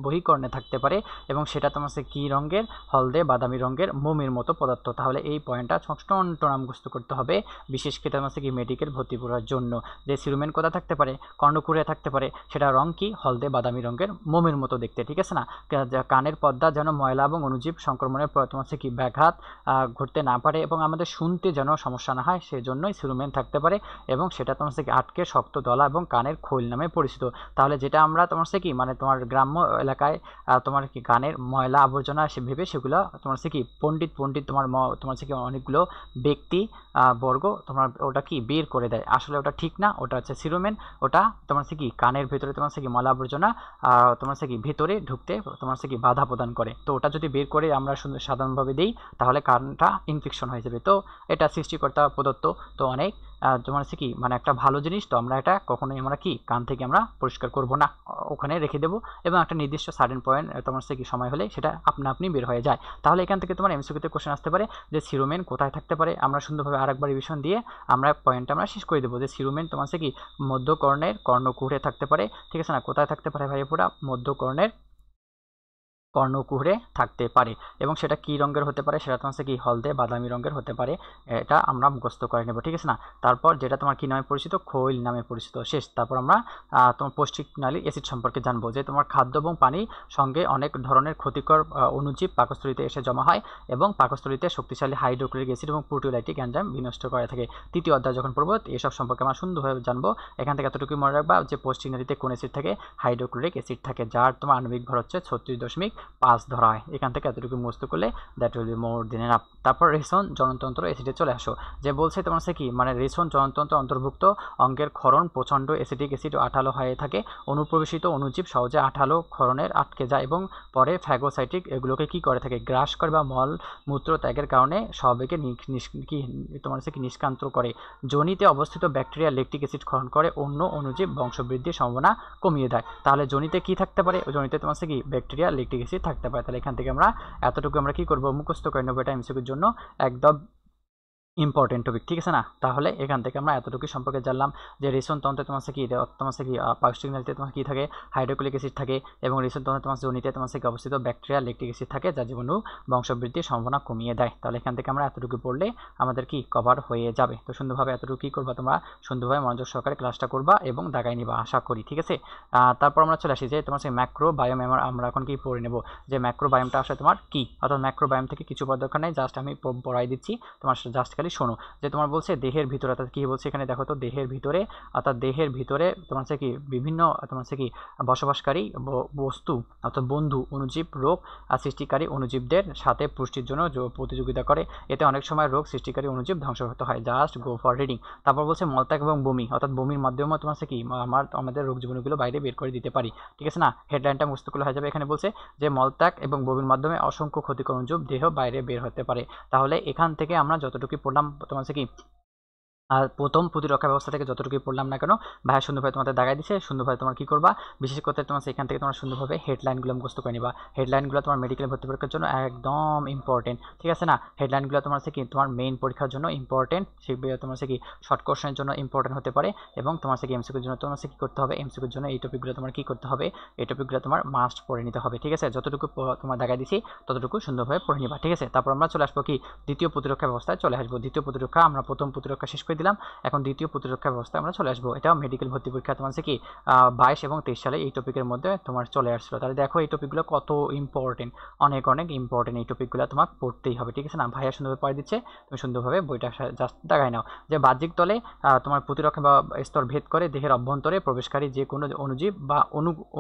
বহিকর্ণে থাকতে পারে এবং সেটা তোমার সে কি রঙের? হলদে বাদামি রঙের মোমের মতো পদার্থ। তাহলে এই পয়েন্টটা মুখস্থ করতে হবে, বিশেষ করে তোমার সে কি মেডিকেল ভর্তি করার জন্য। যে সিরুমেন কোথায় থাকতে পারে? কর্ণকুহরে থাকতে পারে, সেটা রং কি? হলদে বাদামি রঙের মোমের মতো দেখতে, ঠিক আছে না? কানের পর্দা যেন ময়লা এবং অণুজীব সংক্রমণের তোমার সে কি ব্যাঘাত ঘটতে না পারে এবং আমাদের শুনতে যেন সমস্যা না হয় সেজন্যই সিরুমেন থাকতে পারে এবং সেটা তোমার সে কি আটকে শক্ত দলা এবং কানের খৈল নামে পরিচিত। তাহলে যেটা আমরা তোমার সে কি মানে তোমার গ্রাম্য এলাকায় তোমার কি কানের ময়লা আবর্জনা ভেবে সেগুলো তোমার সে কি পণ্ডিত তোমার সে কি অনেকগুলো ব্যক্তি বর্গ তোমার ওটা কি বের করে দেয়, আসলে ওটা ঠিক না, ওটা হচ্ছে সিরুমেন। ওটা তোমার সে কি কানের ভেতরে তোমার সে কি ময়লা আবর্জনা তোমার সে কি ভেতরে ঢুকতে তোমার সে কি বাধা প্রদান করে। তো ওটা যদি বের করে আমরা সাধারণভাবে দিই তাহলে কানটা ইনফেকশন হয়ে যাবে। তো এটা সৃষ্টিকর্তা প্রদত্ত, তো অনেক তোমার হচ্ছে কি মানে একটা ভালো জিনিস, তো আমরা এটা কখনোই আমরা কি কান থেকে আমরা পরিষ্কার করব না, ওখানে রেখে দেবো এবং একটা নির্দিষ্ট সার্টেন পয়েন্ট তোমার হচ্ছে কি সময় হলে সেটা আপনা আপনি বের হয়ে যায়। তাহলে এখান থেকে তোমার এমসিকিউতে কোশ্চেন আসতে পারে যে সিরোমেন কোথায় থাকতে পারে, আমরা সুন্দরভাবে আরেকবার রিভিশন দিয়ে আমরা পয়েন্টটা আমরা শেষ করে দেবো যে সিরোমেন তোমার হচ্ছে কি মধ্যকর্ণের কর্ণকুহরে থাকতে পারে, ঠিক আছে না? কোথায় থাকতে পারে ভাই পুরা মধ্যকর্ণের কর্ণকুহরে থাকতে পারে, এবং সেটা কি রঙের হতে পারে, সেটা তোমার কি হলদে বাদামি রঙের হতে পারে, এটা আমরা মুখস্থ করে নেব, ঠিক আছে না? তারপর যেটা তোমার কি নামে পরিচিত, খৈল নামে পরিচিত, শেষ। তারপর আমরা তোমার পৌষ্টিকনালী অ্যাসিড সম্পর্কে জানবো, যে তোমার খাদ্য এবং পানি সঙ্গে অনেক ধরনের ক্ষতিকর অণুজীব পাকস্থলীতে এসে জমা হয় এবং পাকস্থলীতে শক্তিশালী হাইড্রোক্লোরিক অ্যাসিড এবং প্রোটিওলাইটিক এনজাইম বিনষ্ট করে থাকে। তৃতীয় অধ্যায় যখন পড়বো এসব সম্পর্কে আমরা সুন্দরভাবে জানবো। এখান থেকে এতটুকু মনে রাখবা যে পৌষ্টিকনালীতে কোন অ্যাসিড থাকে, হাইড্রোক্লোরিক অ্যাসিড থাকে, যার তোমার আণবিক ভর হচ্ছে 36.5 ধরা হয়। এখান থেকে এতটুকু মুখস্থ করলে that will be more than enough. তারপর রেশন জনতন্ত্র অ্যাসিডে চলে আসো, যে বলছে তোমার কি মানে রেশন জনতন্ত্র অন্তর্ভুক্ত অঙ্গের ক্ষরণ প্রচণ্ড অ্যাসিডিক অ্যাসিড আঠালো হয়ে থাকে, অনুপ্রবেশিত অণুজীব সহজে আঠালো ক্ষরণের আটকে যায় এবং পরে ফ্যাগোসাইটিক এগুলোকে কি করে থাকে, গ্রাস করে বা মল মূত্র ত্যাগের কারণে সবেগে কি তোমার কি নিষ্কান্ত করে। যোনিতে অবস্থিত ব্যাকটেরিয়া ল্যাকটিক অ্যাসিড ক্ষরণ করে অন্য অণুজীব বংশবৃদ্ধির সম্ভাবনা কমিয়ে দেয়। তাহলে যোনিতে কি থাকতে পারে, যোনিতে তোমার কি ব্যাকটেরিয়া ল্যাকটিক অ্যাসিড থাকতে পারে। তাহলে এখান থেকে আমরা এতটুকু আমরা কি করব, মুখস্থ করে নেবো, এটা এমসিকিউর জন্য একদম ইম্পর্টেন্ট টপিক, ঠিক আছে না? তাহলে এখান থেকে আমরা এতটুকু সম্পর্কে জানলাম যে রেশন তন্ত্রে তোমার কি পৌষ্টিকনালীতে তোমার কি থাকে, হাইড্রোক্লোরিক অ্যাসিড থাকে, এবং রেশন তন্ত্রে তোমার যোনিতে তোমার কি অবস্থিত ব্যাকটেরিয়া ল্যাকটিক অ্যাসিড থাকে, যা জীবাণু বংশবৃদ্ধির সম্ভাবনা কমিয়ে দেয়। তাহলে এখান থেকে আমরা এতটুকু পড়লে আমাদের কি কভার হয়ে যাবে। তো সুন্দরভাবে এতটুকু কি করবা, তোমরা সুন্দরভাবে মনোযোগ সহকারে ক্লাসটা করবা এবং দাগাই নিবা আশা করি, ঠিক আছে? তারপর আমরা চলে আসি যে তোমার সেই ম্যাক্রো বায়োম, আমরা এখন কি পড়ে নেব যে ম্যাক্রো বায়োমটা আসলে তোমার কি, অর্থাৎ ম্যাক্রো বায়োম থেকে কিছু পদ দরকার নেই, জাস্ট আমি পড়াই দিচ্ছি, তোমার জাস্ট খালি শোনো। যে তোমার বলছে দেহের ভিতরে, অর্থাৎ কি বলছে এখানে দেখো তো, দেহের ভিতরে, অর্থাৎ দেহের ভিতরে তোমার কি বিভিন্ন তোমার কি বসবাসকারী বস্তু অর্থাৎ বন্ধু অণুজীব রোগ আর সৃষ্টিকারী অণুজীবদের সাথে পুষ্টির জন্য প্রতিযোগিতা করে, এতে অনেক সময় রোগ সৃষ্টিকারী অণুজীব ধ্বংসপ্রাপ্ত হয়। Just go for reading. তারপর বলছে মলত্যাগ এবং বমি, অর্থাৎ বমির মাধ্যমে তোমার কি আমাদের রোগ জীবাণুগুলো বাইরে বের করে দিতে পারি, ঠিক আছে না? হেডলাইনটা মুখস্থ করলে হয়ে যাবে। এখানে বলছে যে মলত্যাগ এবং বমির মাধ্যমে অসংখ্য ক্ষতিকর অণুজীব দেহ বাইরে বের হতে পারে। তাহলে এখান থেকে আমরা যতটুকু পড়লাম তোমার কি আর প্রথম প্রতিরক্ষা ব্যবস্থা থেকে যতটুকু পড়লাম না কেন, ভাইয়া সুন্দরভাবে তোমাদের দাগাই দিচ্ছে, সুন্দরভাবে তোমার কি করবা, বিশেষ করে তোমার সেখান থেকে তোমার সুন্দরভাবে হেডলাইনগুলো মুখস্থ করে নিবা। হেডলাইনগুলো তোমার মেডিকেল ভর্তি পরীক্ষার জন্য একদম ইম্পর্টেন্ট, ঠিক আছে না? হেডলাইনগুলো তোমার কি তোমার মেইন পরীক্ষার জন্য ইম্পর্টেন্ট, সেগুলো তোমার কি শর্ট কোশ্চেনের জন্য ইম্পর্টেন্ট হতে পারে, এবং তোমার কি এমসিকিউর জন্য তোমার কি করতে হবে, এমসিকিউর জন্য এই টপিকগুলো তোমার কি করতে হবে, এই টপিকগুলো তোমার মাস্ট পড়ে নিতে হবে, ঠিক আছে? যতটুকু তোমার দাগাই দিছি ততটুকু সুন্দরভাবে পড়ে নিবা, ঠিক আছে? তারপর আমরা চলে আসবো কি দ্বিতীয় প্রতিরক্ষা ব্যবস্থায় চলে আসবো। দ্বিতীয় প্রতিরক্ষা আমরা প্রথম প্রতিরক্ষা শেষ করে দিলাম, এখন দ্বিতীয় প্রতিরক্ষা ব্যবস্থা আমরা চলে আসবো। এটাও মেডিকেল ভর্তি পরীক্ষা তোমার কি 22 এবং 23 সালে এই টপিকের মধ্যে তোমার চলে আসছিল। তাহলে দেখো এই টপিকগুলো কত ইম্পর্টেন্ট, অনেক অনেক ইম্পর্টেন্ট, এই টপিকগুলো তোমার পড়তেই হবে, ঠিক আছে না? ভাইয়া সুন্দরভাবে পড়ে দিচ্ছে, তুমি সুন্দরভাবে বইটা জাস্ট দেখাই নাও। যে বাহ্যিক তলে তোমার প্রতিরক্ষা বা স্তর ভেদ করে দেহের অভ্যন্তরে প্রবেশকারী যে কোনো অণুজীব বা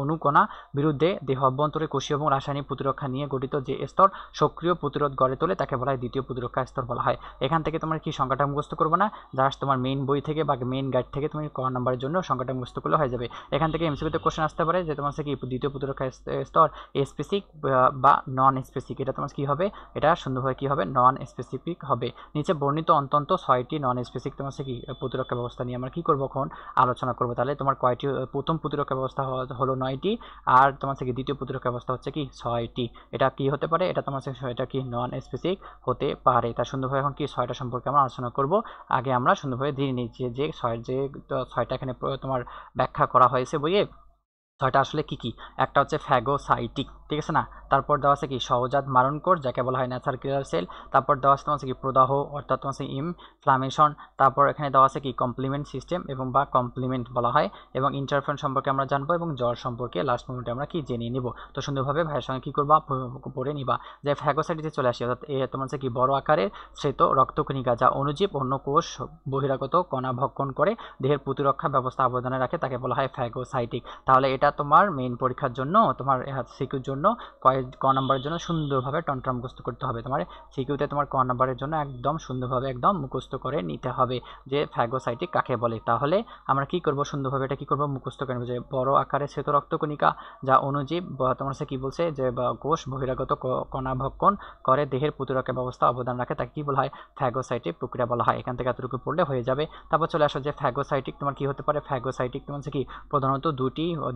অনুকণা বিরুদ্ধে দেহ অভ্যন্তরে কোষীয় এবং রাসায়নিক প্রতিরক্ষা নিয়ে গঠিত যে স্তর সক্রিয় প্রতিরোধ গড়ে তোলে তাকে বলা হয় দ্বিতীয় প্রতিরক্ষা স্তর বলা হয়। এখান থেকে তোমার কি সংখ্যাটা মুখস্থ করবে না, জাস্ট তোমার মেইন বই থেকে বা মেইন গাইড থেকে তুমি ক নাম্বারের জন্য সংখ্যাটা মুখস্থ করলে হয়ে যাবে। এখান থেকে এমসিকিউতে কোশ্চেন আসতে পারে যে তোমার কি দ্বিতীয় প্রতিরক্ষা স্তর স্পেসিফিক বা নন স্পেসিফিক, এটা তোমার কি হবে, এটা সুন্দরভাবে কি হবে, নন স্পেসিফিক হবে। নিচে বর্ণিত অন্তত 6টি নন স্পেসিফিক তোমার কি প্রতিরক্ষা ব্যবস্থা নিয়ে আমরা কি করবো এখন আলোচনা করবো। তাহলে তোমার কয়টি, প্রথম প্রতিরক্ষা ব্যবস্থা হলো 9টি, আর তোমার কি দ্বিতীয় প্রতিরক্ষা ব্যবস্থা হচ্ছে কি 6টি। এটা কি হতে পারে, এটা তোমার এটা কি নন স্পেসিফিক হতে পারে। তার সুন্দরভাবে এখন কি 6টা সম্পর্কে আমরা আলোচনা করব। আগে আমরা সুন্দরভাবে দিয়ে নিচ্ছি যে 6টা এখানে তোমার ব্যাখ্যা করা হয়েছে বইয়ে, 6টা আসলে কি কি। একটা হচ্ছে ফ্যাগোসাইটিক, ঠিক আছে না? তারপর দেওয়া আছে কি সহজাত মারণকোষ যাকে বলা হয় ন্যাচারাল কিলার সেল। তারপর দেওয়া আছে তোমার কি প্রদাহ অর্থাৎ তোমার ইনফ্লামেশন। তারপর এখানে দেওয়া আছে কি কমপ্লিমেন্ট সিস্টেম এবং বা কমপ্লিমেন্ট বলা হয়, এবং ইন্টারফেরন সম্পর্কে আমরা জানবো, এবং জ্বর সম্পর্কে লাস্ট মোমেন্টে আমরা কি জেনে নিব। তো সুন্দরভাবে ভাইয়ের সঙ্গে কি করবা পড়ে নিবা। যে ফ্যাগোসাইটিতে চলে আসি, অর্থাৎ তোমার কি বড় আকারের শ্বেত রক্তকণিকা যা অণুজীব অন্য কোষ বহিরাগত কণা ভক্ষণ করে দেহের প্রতিরক্ষা ব্যবস্থা অবদানে রাখে তাকে বলা হয় ফ্যাগোসাইটিক। তাহলে এটা তোমার মেইন পরীক্ষার জন্য, তোমার সিকিউর জন্য জন্য ক নাম্বারের জন্য সুন্দরভাবে টনটন মুখস্থ করতে হবে। তোমার সিকিউতে তোমার ক নাম্বারের জন্য একদম সুন্দরভাবে একদম মুখস্থ করে নিতে হবে যে ফ্যাগোসাইটিক কাকে বলে। তাহলে আমরা কি করব, সুন্দরভাবে এটা কি করব, মুখস্থ করে নেব যে বড় আকারে শ্বেত রক্তকণিকা যা অণুজীব তোমার কি বলছে যে কোষ বহিরাগত কণা ভক্ষণ করে দেহের প্রতিরক্ষা ব্যবস্থা অবদান রাখে, তাকে কি বলা হয়, ফ্যাগোসাইটিক প্রক্রিয়া বলা হয়। এখান থেকে এতটুকু পড়লে হয়ে যাবে। তারপর চলে আসো যে ফ্যাগোসাইটিক তোমার কি হতে পারে, ফ্যাগোসাইটিক তোমার কি প্রধানত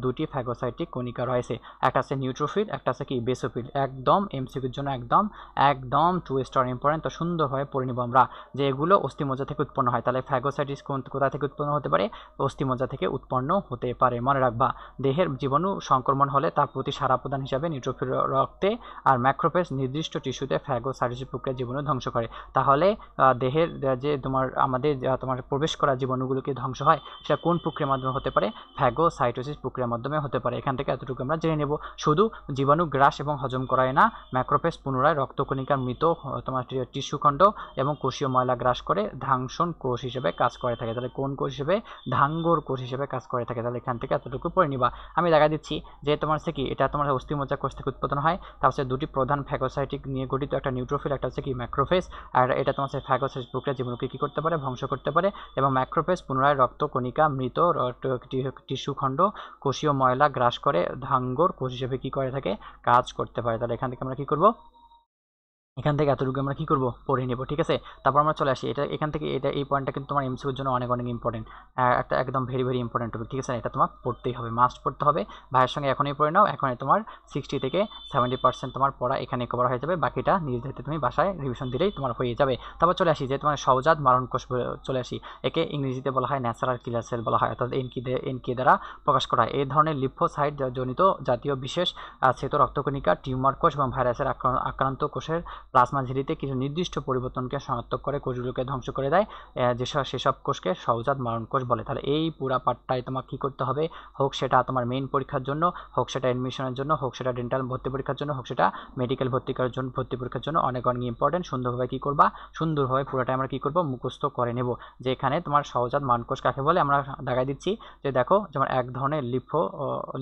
দুটি ফ্যাগোসাইটিক কণিকা রয়েছে, একটা আছে নিউট্রোফিল, একটা আছে কি বেসোফিল। একদম এমসিকিউর জন্য একদম একদম 2 স্টার ইম্পর্টেন্ট। তো সুন্দরভাবে পড়ে নিব আমরা যে এগুলো অস্থিমজ্জা থেকে উৎপন্ন হয়। তাহলে ফ্যাগোসাইটিস কোথা থেকে উৎপন্ন হতে পারে, অস্থিমজ্জা থেকে উৎপন্ন হতে পারে। মনে রাখবা দেহের জীবাণু সংক্রমণ হলে তার প্রতি সাড়া প্রদান হিসাবে নিউট্রোফিল রক্তে আর ম্যাক্রোফেজ নির্দিষ্ট টিস্যুতে ফ্যাগোসাইটোসিস প্রক্রিয়া জীবাণু ধ্বংস করে। তাহলে দেহের যে তোমার আমাদের তোমার প্রবেশ করা জীবাণুগুলোকে ধ্বংস হয় সেটা কোন প্রক্রিয়ার মাধ্যমে হতে পারে, ফ্যাগোসাইটোসিস প্রক্রিয়ার মাধ্যমে হতে পারে। এখান থেকে এতটুকু আমরা জেনে নেব। শুধু জীবাণু গ্রাস এবং হজম করায় না, ম্যাক্রোফেজ পুনরায় রক্তকণিকার মৃত তোমার টিস্যুখণ্ড এবং কোষীয় ময়লা গ্রাস করে ধাংসন কোষ হিসেবে কাজ করে থাকে। তাহলে কোন কোষ হিসেবে, ধাঙ্গর কোষ হিসেবে কাজ করে থাকে। তাহলে এখান থেকে এতটুকু পড়ে নিবা। আমি দেখা দিচ্ছি যে তোমার হচ্ছে কি এটা তোমার অস্থিমজ্জা কোষ থেকে উৎপাদন হয়। তার হচ্ছে দুটি প্রধান ফ্যাগোসাইটিক নিয়ে গঠিত, একটা নিউট্রোফিল, একটা হচ্ছে কি ম্যাক্রোফেজ। আর এটা তোমার হচ্ছে ফ্যাগোসাইটিস প্রক্রিয়া জীবাণুকে কি করতে পারে, ধ্বংস করতে পারে। এবং ম্যাক্রোফেজ পুনরায় রক্তকণিকা মৃত টিস্যুখণ্ড কোষীয় ময়লা গ্রাস করে ধাঙ্গর কোষ হিসেবে কি করে থাকে, কাজ করতে পারে। তাহলে এখান থেকে আমরা কি করব, এখান থেকে এতটুকু আমরা কি করব, পড়ে নেব। ঠিক আছে, তারপর আমরা চলে আসি এটা এখান থেকে এটা এই পয়েন্টটা কিন্তু তোমার এমসিকিউর জন্য অনেক অনেক ইম্পর্টেন্ট, একটা একদম ভেরি ভেরি ইম্পর্টেন্ট টপিক। ঠিক আছে, এটা তোমার পড়তেই হবে, মাস্ট পড়তে হবে। ভাইয়ের সঙ্গে এখনই পড়ে নাও, এখনই তোমার 60 থেকে 70% তোমার পড়া এখানে কভার হয়ে যাবে। বাকিটা নিজে থেকে তুমি বাসায় রিভিশন দিলেই তোমার হয়ে যাবে। তারপর চলে আসি যে তোমার সহজাত মারণ কোষ, চলে আসি। একে ইংরেজিতে বলা হয় ন্যাচারাল কিলার সেল বলা হয়, অর্থাৎ এনকি দ্বারা প্রকাশ করা হয়। এই ধরনের লিম্ফোসাইট জনিত জাতীয় বিশেষ শ্বেত রক্তকণিকা টিউমার কোষ এবং ভাইরাসের আক্রান্ত কোষের প্লাজমা ঝিল্লিতে কিছু নির্দিষ্ট পরিবর্তনকে শনাক্ত করে কোষগুলোকে ধ্বংস করে দেয়, সেসব কোষকে সহজাত মারণ কোষ বলে। তাহলে এই পুরা পার্টটাই তোমার কি করতে হবে, হোক সেটা তোমার মেইন পরীক্ষার জন্য, হোক সেটা অ্যাডমিশনের জন্য, হোক সেটা ডেন্টাল ভর্তি পরীক্ষার জন্য, হোক সেটা মেডিকেল ভর্তি পরীক্ষার জন্য অনেক অনেক ইম্পর্টেন্ট। সুন্দরভাবে কি করবা, সুন্দরভাবে পুরোটা আমরা কি করব, মুখস্থ করে নেব যে এখানে তোমার সহজাত মারণ কোষ কাকে বলে। আমরা দেখাই দিচ্ছি যে দেখো যেমন এক ধরনের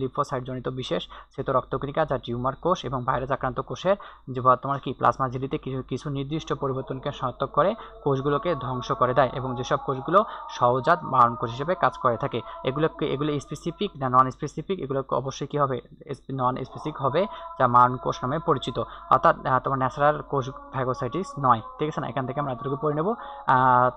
লিম্ফোসাইট জনিত বিশেষ শ্বেত রক্তকণিকা যা টিউমার কোষ এবং ভাইরাস আক্রান্ত কোষের যে তোমার কি প্লাজমা ঝিল্লিতে কিছু নির্দিষ্ট পরিবর্তনকে শনাক্ত করে কোষগুলোকে ধ্বংস করে দেয় এবং যেসব কোষগুলো সহজাত মারণ কোষ হিসেবে কাজ করে থাকে। এগুলো স্পেসিফিক না নন স্পেসিফিক, এগুলো অবশ্যই কি হবে, নন স্পেসিফিক হবে, যা মারণ কোষ নামে পরিচিত, অর্থাৎ তোমার ন্যাচারাল কোষ ফ্যাগোসাইটিস নয়। ঠিক আছে না, এখান থেকে আমরা এতটুকু পড়ে নেব।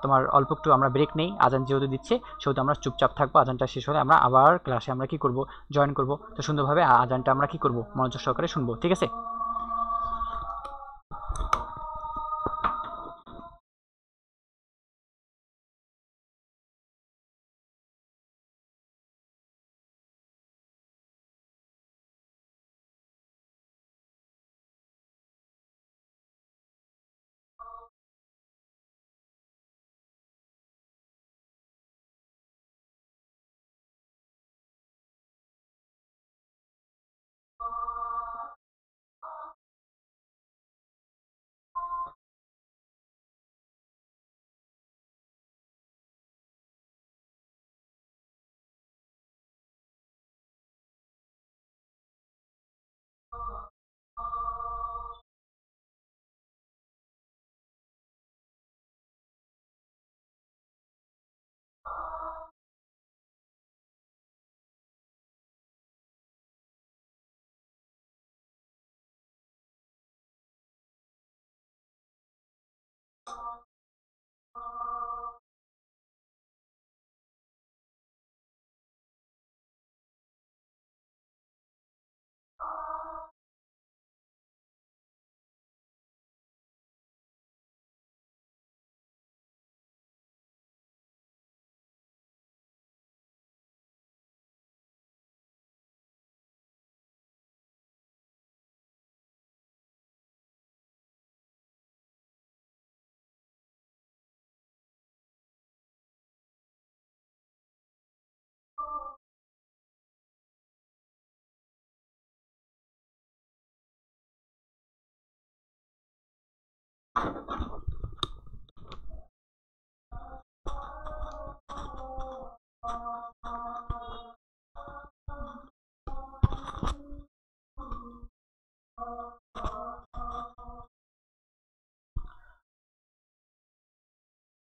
তোমার অল্প একটু আমরা ব্রেক নেই, আজান যেহেতু দিচ্ছে সেহেতু আমরা চুপচাপ থাকবো। আজানটা শেষ হলে আমরা আবার ক্লাসে আমরা কি করব, জয়েন করব। তো সুন্দরভাবে আজানটা আমরা কি করব, মনোযোগ সহকারে শুনবো। ঠিক আছে।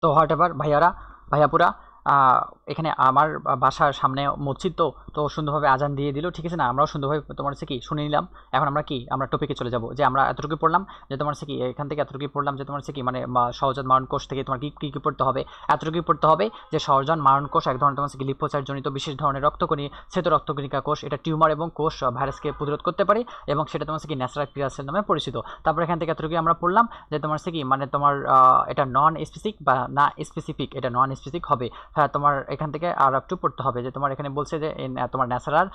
তো হোয়াট এভার ভাইয়াপুরা, এখানে আমার বাসার সামনে মসজিদ, তো সুন্দরভাবে আজান দিয়ে দিল, ঠিক আছে না? আমরাও সুন্দরভাবে তোমার হচ্ছে কি শুনে নিলাম। এখন আমরা টপিকে চলে যাব, যে আমরা এতটুকু পড়লাম, যে তোমার হচ্ছে কি এখান থেকে এতটুকু পড়লাম, যে তোমার হচ্ছে কি মানে সহজাত মারণ কোষ থেকে তোমার কি কি পড়তে হবে, এতটুকুই পড়তে হবে যে সহজাত মারণ কোষ এক ধরনের তোমার হচ্ছে কি লিম্ফোসাইটজনিত বিশেষ ধরনের শ্বেত রক্তকণিকা কোষ, এটা টিউমার এবং কোষ ভাইরাসকে প্রতিরোধ করতে পারে, এবং সেটা তোমার হচ্ছে কি ন্যাচারাল কিলার সেল নামে পরিচিত। তারপর এখান থেকে এতটুকু আমরা পড়লাম যে তোমার হচ্ছে কি মানে তোমার এটা নন স্পেসিফিক বা না স্পেসিফিক, এটা নন স্পেসিফিক হবে। হ্যাঁ, তোমার এখান থেকে আর একটু পড়তে হবে, যে তোমার এখানে বলছে যে তোমার ন্যাচারাল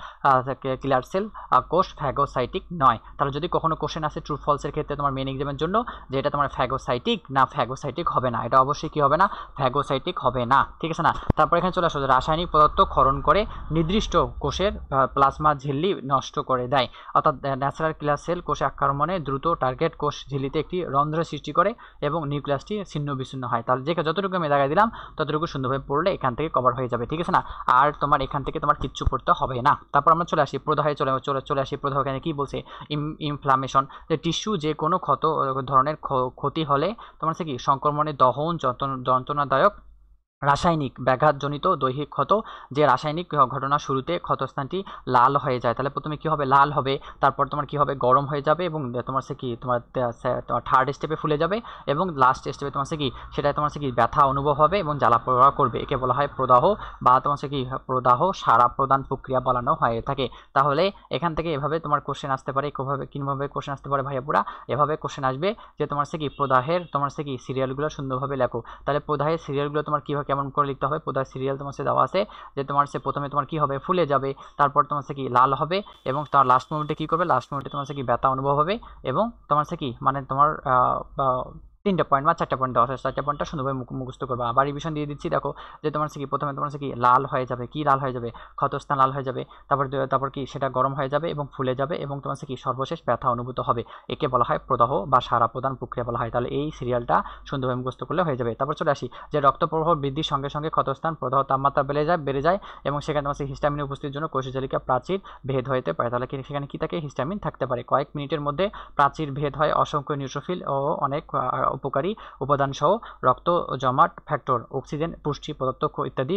কিলার সেল কোষ ফ্যাগোসাইটিক নয়। তাহলে যদি কখনো কোশ্চেন আসে ট্রু ফলসের ক্ষেত্রে তোমার মেন এক্সামের জন্য, যে এটা তোমার ফ্যাগোসাইটিক না ফ্যাগোসাইটিক হবে না, এটা অবশ্যই কি হবে না, ফ্যাগোসাইটিক হবে না, ঠিক আছে না? তারপর এখানে চলে আসো যে রাসায়নিক পদার্থ ক্ষরণ করে নির্দিষ্ট কোষের প্লাজমা ঝিল্লি নষ্ট করে দেয়। অর্থাৎ ন্যাচারাল কিলার সেল কোষে আক্রমণে দ্রুত টার্গেট কোষ ঝিল্লিতে একটি রন্ধ্র সৃষ্টি করে এবং নিউক্লিয়াসটি ছিন্ন বিচ্ছিন্ন হয়। তাহলে যতটুকু আমি দেখাই দিলাম ততটুকু সুন্দরভাবে পড়লে এখান থেকে কভার হয়ে যাবে, ঠিক আছে না? আর তোমার এখান থেকে তোমার কিচ্ছু পড়তে হবে না। তারপর আমরা চলে আসি প্রদাহে, চলে আসি প্রদাহ। এখানে কি বলছে, ইনফ্লামেশন, যে টিস্যু যে কোনো ধরনের ক্ষতি হলে তোমার হচ্ছে কি সংক্রমণের দহন যন্ত্রণাদায়ক রাসায়নিক ব্যাঘাতজনিত দৈহিক ক্ষত, যে রাসায়নিক ঘটনা শুরুতে ক্ষতস্থানটি লাল হয়ে যায়। তাহলে প্রথমে কি হবে, লাল হবে, তারপর তোমার কি হবে, গরম হয়ে যাবে, এবং তোমার সে কি তোমার থার্ড স্টেপে ফুলে যাবে, এবং লাস্ট স্টেপে তোমার সে কি সেটা তোমার সে কি ব্যথা অনুভব হবে এবং জ্বালা পোড়া করবে। একে বলা হয় প্রদাহ, বা তোমার সে কি প্রদাহ সারা প্রদান প্রক্রিয়া বলানো হয়ে থাকে। তাহলে এখান থেকে এভাবে তোমার কোশ্চেন আসতে পারে, কিভাবে কোশ্চেন আসতে পারে ভাইয়াপুরা, এভাবে কোশ্চেন আসবে যে তোমার সে কি প্রদাহের তোমার সে কি সিরিয়ালগুলো সুন্দরভাবে লেখো। তাহলে প্রদাহের সিরিয়ালগুলো তোমার কীভাবে কেমন করে লিখতে হবে, প্রদাহের সিরিয়াল তোমার সাথে দেওয়া আছে, যে তোমার সে প্রথমে তোমার কি হবে, ফুলে যাবে, তারপর তোমার সে কি লাল হবে, এবং তার লাস্ট মোমেন্টে কী করবে, লাস্ট মোমেন্টে তোমার সে কি ব্যথা অনুভব হবে, এবং তোমার সে কি মানে তোমার 3টা পয়েন্ট বা 4টা পয়েন্ট দেওয়া আছে, 4টা পয়েন্টটা সুন্দরভাবে মুখস্থ করবে। আবার রিভিশন দিয়ে দিচ্ছি, দেখো যে তোমার সে কি প্রথমে তোমার সে কি লাল হয়ে যাবে, কি লাল হয়ে যাবে, ক্ষতস্থান লাল হয়ে যাবে, তারপর কি সেটা গরম হয়ে যাবে এবং ফুলে যাবে, এবং তোমার সে কি সর্বশেষ ব্যথা অনুভূত হবে। একে বলা হয় প্রদাহ বা সারা প্রদান প্রক্রিয়া বলা হয়। তাহলে এই সিরিয়ালটা সুন্দরভাবে মুখস্থ করলে হয়ে যাবে। তারপর চলে আসি যে রক্ত প্রবাহ বৃদ্ধির সঙ্গে সঙ্গে ক্ষতস্থান প্রদাহ তাপমাত্রা বেড়ে যায়, এবং সেখানে তোমার হিস্টামিন উপস্থিতির জন্য কোষজালিকা প্রাচীর ভেদ হতে পারে। তাহলে সেখানে কি থাকে, হিস্টামিন থাকতে পারে। কয়েক মিনিটের মধ্যে প্রাচীর ভেদ হয় অসংখ্য নিউট্রোফিল ও অনেক উপকারী উপাদান সহ রক্ত জমাট ফ্যাক্টর, অক্সিজেন, পুষ্টি পদার্থ ইত্যাদি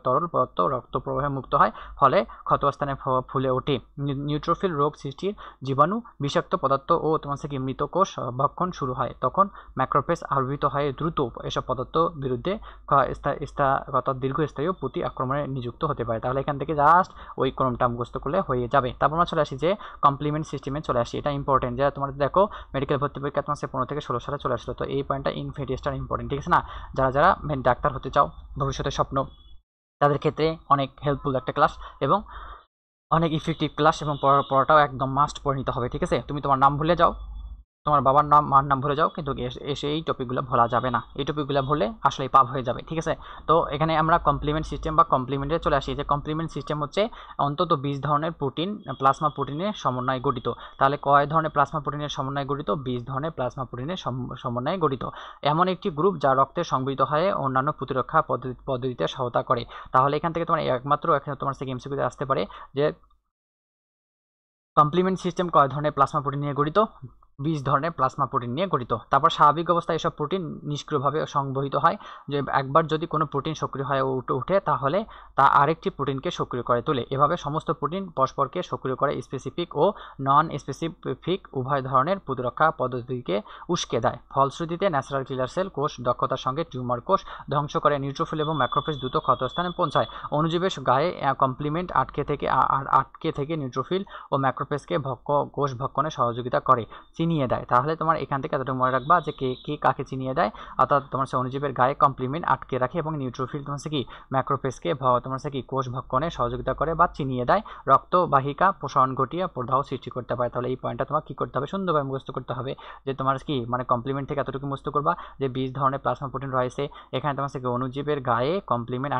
তরল পদার্থ রক্ত প্রবাহে মুক্ত হয়, ফলে ক্ষতস্থানে ফুলে ওঠে। নিউট্রোফিল রোগ সৃষ্টির জীবাণু, বিষাক্ত পদার্থ ও তোমার থেকে মৃত কোষ ভক্ষণ শুরু হয়। তখন ম্যাক্রোফেজ আবির্ভূত হয়ে দ্রুত এসব পদার্থ বিরুদ্ধে দীর্ঘস্থায়ী প্রতি আক্রমণে নিযুক্ত হতে পারে। তাহলে এখান থেকে জাস্ট ওই ক্রমটা মুখস্থ করলে হয়ে যাবে। তারপর আমরা চলে আসি যে কমপ্লিমেন্ট সিস্টেমে চলে আসি। এটা ইম্পর্টেন্ট, যে তোমার দেখো মেডিকেল ভর্তি পরীক্ষা তোমার 15 থেকে 16 সালে চলে আসলো। তো এই পয়েন্টটা ইনফেডিয়েস্টার ইম্পর্টেন্ট, ঠিক আছে না? যারা ডাক্তার হতে চাও, ভবিষ্যতের স্বপ্ন, তাদের ক্ষেত্রে অনেক হেল্পফুল একটা ক্লাস এবং অনেক ইফেক্টিভ ক্লাস, এবং পড়াটাও একদম মাস্ট পড়ে নিতে হবে, ঠিক আছে? তুমি তোমার নাম ভুলে যাও, তোমার বাবার নাম মার নাম ভুলে যাও, কিন্তু এসে এই টপিকগুলো ভোলা যাবে না। এই টপিকগুলো ভুললে আসলেই পাপ হয়ে যাবে, ঠিক আছে? তো এখানে আমরা কমপ্লিমেন্ট সিস্টেম বা কমপ্লিমেন্টে চলে আসি। যে কমপ্লিমেন্ট সিস্টেম হচ্ছে অন্তত 20 ধরনের প্রোটিন, প্লাজমা প্রোটিনের সমন্বয়ে গঠিত। তাহলে কয় ধরনের প্লাজমা প্রোটিনের সমন্বয়ে গঠিত? 20 ধরনের প্লাজমা প্রোটিনের সমন্বয়ে গঠিত। এমন একটি গ্রুপ যা রক্তে সংবৃত হয়ে অন্যান্য প্রতিরক্ষা পদ্ধতিতে সহায়তা করে। তাহলে এখান থেকে তোমার একমাত্র তোমার এমসিকিউতে আসতে পারে যে কমপ্লিমেন্ট সিস্টেম কয় ধরনের প্লাজমা প্রোটিন নিয়ে গঠিত? 20 ধরনের প্লাজমা প্রোটিন নিয়ে গঠিত। তারপর স্বাভাবিক অবস্থায় এসব প্রোটিন নিষ্ক্রিয়ভাবে সংবহিত হয়, যে একবার যদি কোনো প্রোটিন সক্রিয় হয়ে ওঠে তাহলে তা আরেকটি প্রোটিনকে সক্রিয় করে তোলে। এভাবে সমস্ত প্রোটিন পরস্পরকে সক্রিয় করে স্পেসিফিক ও নন স্পেসিফিক উভয় ধরনের প্রতিরক্ষা পদ্ধতিকে উস্কে দেয়। ফলশ্রুতিতে ন্যাচারাল কিলার সেল কোষ দক্ষতার সঙ্গে টিউমার কোষ ধ্বংস করে, নিউট্রোফিল এবং ম্যাক্রোফেজ দ্রুত ক্ষতস্থানে পৌঁছায়। অণুজীবের গায়ে কমপ্লিমেন্ট আটকে থেকে নিউট্রোফিল ও ম্যাক্রোফেজকে কোষ ভক্ষণে সহযোগিতা করে, চিনিয়ে দেয়। তাহলে তোমার এখান থেকে এতটুকু মনে রাখবা যে কে কাকে চিনিয়ে দেয়, অর্থাৎ তোমার অণুজীবের গায়ে কমপ্লিমেন্ট আটকে রাখে, এবং নিউট্রোফিল তোমার কি ম্যাক্রোফেজকে তোমার কি কোষ ভক্ষণে সহযোগিতা করে বা চিনিয়ে দেয়, রক্তবাহিকা প্রসারণ ঘটিয়ে প্রদাহ সৃষ্টি করতে পারে। তাহলে এই পয়েন্টটা তোমার কি করতে হবে, সুন্দরভাবে মুখস্থ করতে হবে, যে তোমার কি মানে কমপ্লিমেন্ট থেকে এতটুকু মুখস্থ করবা যে 20 ধরনের প্লাজমা প্রোটিন রয়েছে। এখানে তোমার কি অণুজীবের গায়ে কমপ্লিমেন্ট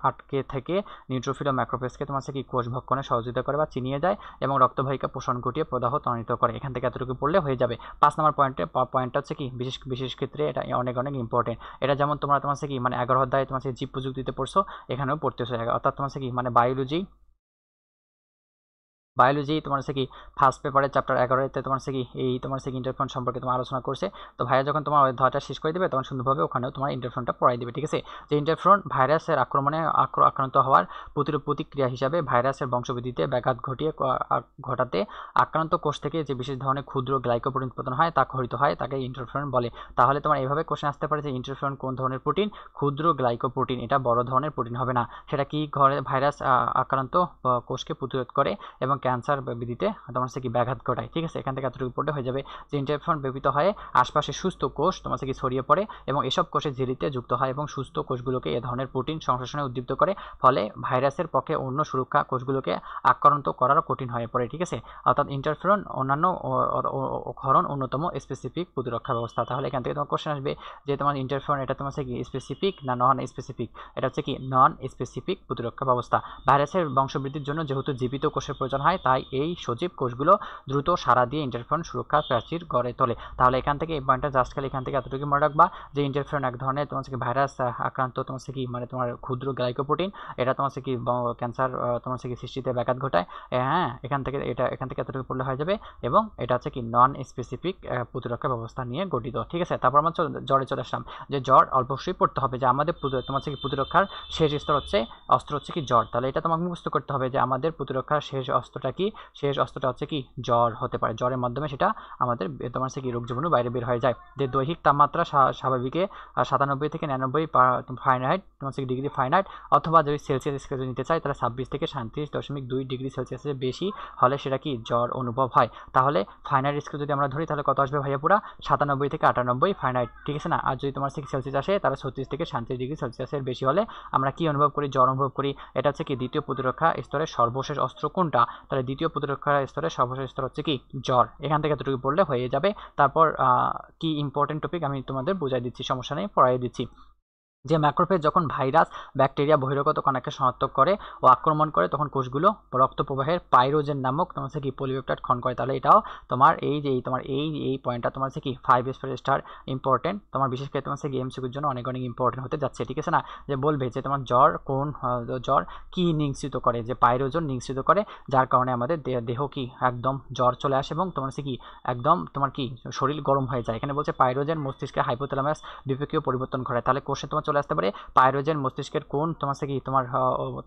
আটকে থেকে নিউট্রোফিল ও ম্যাক্রোফেজকে তোমার কি কোষ ভক্ষণে সহযোগিতা করে বা চিনিয়ে দেয়, এবং রক্তবাহিকা প্রসারণ ঘটিয়ে প্রদাহ ত্বরান্বিত করে। এখান থেকে এতটুকু পড়লে হয়ে যাবে। 5 নম্বর পয়েন্টটা হচ্ছে কি বিশেষ ক্ষেত্রে এটা অনেক ইম্পর্টেন্ট। এটা যেমন তোমার কি মানে 11 অধ্যায়ে তোমার জীব প্রযুক্তিতে পড়ছো, এখানেও পড়তেছো, অর্থাৎ তোমার কি মানে বায়োলজি বায়োলজি তোমার হচ্ছে কি ফার্স্ট পেপারের চ্যাপ্টার 11-তে তোমার হচ্ছে কি এই তোমার হচ্ছে কি ইন্টারফেরন সম্পর্কে তোমার আলোচনা করছে। তো ভাইয়া যখন তোমার অধ্যায়টা শেষ করে দেবে তখন সুন্দরভাবে ওখানেও তোমার ইন্টারফেরনটা পড়াই দেবে, ঠিক আছে। যে ইন্টারফেরন ভাইরাসের আক্রমণে আক্রান্ত হওয়ার প্রতিক্রিয়া হিসাবে ভাইরাসের বংশবৃদ্ধিতে ব্যাঘাত ঘটাতে আক্রান্ত কোষ থেকে যে বিশেষ ধরনের ক্ষুদ্র গ্লাইকোপ্রোটিন উৎপাদন হয় তা খরিত হয়, তাকে ইন্টারফেরন বলে। তাহলে তোমার এইভাবে কোশ্চেন আসতে পারে যে ইন্টারফেরন কোন ধরনের প্রোটিন? ক্ষুদ্র গ্লাইকোপ্রোটিন। এটা বড় ধরনের প্রোটিন হবে না। সেটা কি ঘরে ভাইরাস আক্রান্ত কোষকে প্রতিরোধ করে এবং ক্যান্সার বৃদ্ধিতে তোমার হচ্ছে কি ব্যাঘাত ঘটায়, ঠিক আছে। এখান থেকে এতটুকু পড়লে হয়ে যাবে যে ইন্টারফেরন ব্যবহৃত হয়ে আশপাশে সুস্থ কোষ তোমার হচ্ছে কি ছড়িয়ে পড়ে এবং এসব কোষে ঝিল্লিতে যুক্ত হয় এবং সুস্থ কোষগুলোকে এ ধরনের প্রোটিন সংশ্লেষণে উদ্দীপ্ত করে, ফলে ভাইরাসের পক্ষে অন্য সুরক্ষা কোষগুলোকে আক্রান্ত করারও কঠিন হয়ে পড়ে, ঠিক আছে। অর্থাৎ ইন্টারফেরন অন্যান্য ক্ষরণ অন্যতম স্পেসিফিক প্রতিরক্ষা ব্যবস্থা। তাহলে এখান থেকে তোমার কোশ্চেন আসবে যে তোমার ইন্টারফেরন এটা তোমার হচ্ছে কি স্পেসিফিক না নন স্পেসিফিক? এটা হচ্ছে কি নন স্পেসিফিক প্রতিরক্ষা ব্যবস্থা। ভাইরাসের বংশবৃদ্ধির জন্য যেহেতু জীবিত কোষের প্রয়োজন হয়, তাই এই সজীব কোষগুলো দ্রুত সাড়া দিয়ে ইন্টারফেরন সুরক্ষা প্রাচীর গড়ে তোলে। তাহলে এখান থেকে এই পয়েন্টটা জাস্ট খালি এখান থেকে এতটুকু মনে রাখবা যে ইন্টারফেরন এক ধরনের তোমার হচ্ছে কি ভাইরাস আক্রান্ত তোমার হচ্ছে কি মানে তোমার ক্ষুদ্র গ্লাইকোপ্রোটিন, এটা তোমার হচ্ছে কি ক্যান্সার তোমার হচ্ছে কি সৃষ্টিতে ব্যাঘাত ঘটায়। হ্যাঁ, এখান থেকে এতটুকু পড়লে হয়ে যাবে এবং এটা হচ্ছে কি নন স্পেসিফিক প্রতিরক্ষা ব্যবস্থা নিয়ে গঠিত, ঠিক আছে। তারপর আমরা জ্বরে চলে আসলাম যে জ্বর অল্পই পড়তে হবে যে আমাদের তোমার হচ্ছে কি প্রতিরক্ষার শেষ অস্ত্র হচ্ছে কি জ্বর। তাহলে এটা তোমাকে মুখস্থ করতে হবে যে আমাদের প্রতিরক্ষার শেষ অস্ত্রটা কি? শেষ অস্ত্রটা হচ্ছে কি জ্বর হতে পারে। জ্বরের মাধ্যমে সেটা আমাদের তোমার হচ্ছে কি রোগ জীবাণু বাইরে বের হয়ে যায়। যে দৈহিক তাপমাত্রা স্বাভাবিকে 97 থেকে 99 ফারেনহাইট তোমার হচ্ছে ডিগ্রি ফারেনহাইট, অথবা যদি সেলসিয়াস স্কেল নিতে চাই তাহলে 26 থেকে 37.2 ডিগ্রি সেলসিয়াসের বেশি হলে সেটা কি জ্বর অনুভব হয়। তাহলে ফারেনহাইট স্কেল যদি আমরা ধরি তাহলে কত আসবে ভাইয়া? পুরা 97 থেকে 98 ফারেনহাইট, ঠিক আছে না। আর যদি তোমার সেলসিয়াস আসে তাহলে 36 থেকে 37 ডিগ্রি সেলসিয়াসের বেশি হলে আমরা কি অনুভব করি? জ্বর অনুভব করি। এটা হচ্ছে কি দ্বিতীয় প্রতিরক্ষা স্তরের সর্বশেষ অস্ত্র কোনটা? তাহলে দ্বিতীয় প্রতিরক্ষা স্তরের সর্বশেষ স্তর হচ্ছে কি জ্বর। এখান থেকে এতটুকু পড়লে হয়ে যাবে। তারপর কি ইম্পর্টেন্ট টপিক আমি তোমাদের বুঝাই দিচ্ছি, সমস্যা নেই, পড়াই দিচ্ছি। যে ম্যাক্রোফেজ যখন ভাইরাস, ব্যাকটেরিয়া, বহিরাগত কণাকে শনাক্ত করে ও আক্রমণ করে তখন কোষগুলো রক্ত প্রবাহের পাইরোজেন নামক তোমার হচ্ছে কি পলিপেপটাইড ক্ষরণ করে। তাহলে এটাও তোমার এই পয়েন্টটা তোমার হচ্ছে কি 5 স্টার ইম্পর্টেন্ট, তোমার বিশেষ করে তোমার হচ্ছে কি এমসিকিউর জন্য অনেক ইম্পর্টেন্ট হতে যাচ্ছে, ঠিক আছে না। যে বলবে যে তোমার জ্বর কি নিঃসৃত করে? যে পাইরোজেন নিঃসৃত করে, যার কারণে আমাদের দেহ কি একদম জ্বর চলে আসে এবং তোমার হচ্ছে কি একদম তোমার কি শরীর গরম হয়ে যায়। এখানে বলছে পাইরোজেন মস্তিষ্কের হাইপোথ্যালামাস বিপাকীয় পরিবর্তন ঘটায়। তাহলে কোষে তোমার আসতে পারে পাইরোজেন মস্তিষ্কের কোন তোমার কি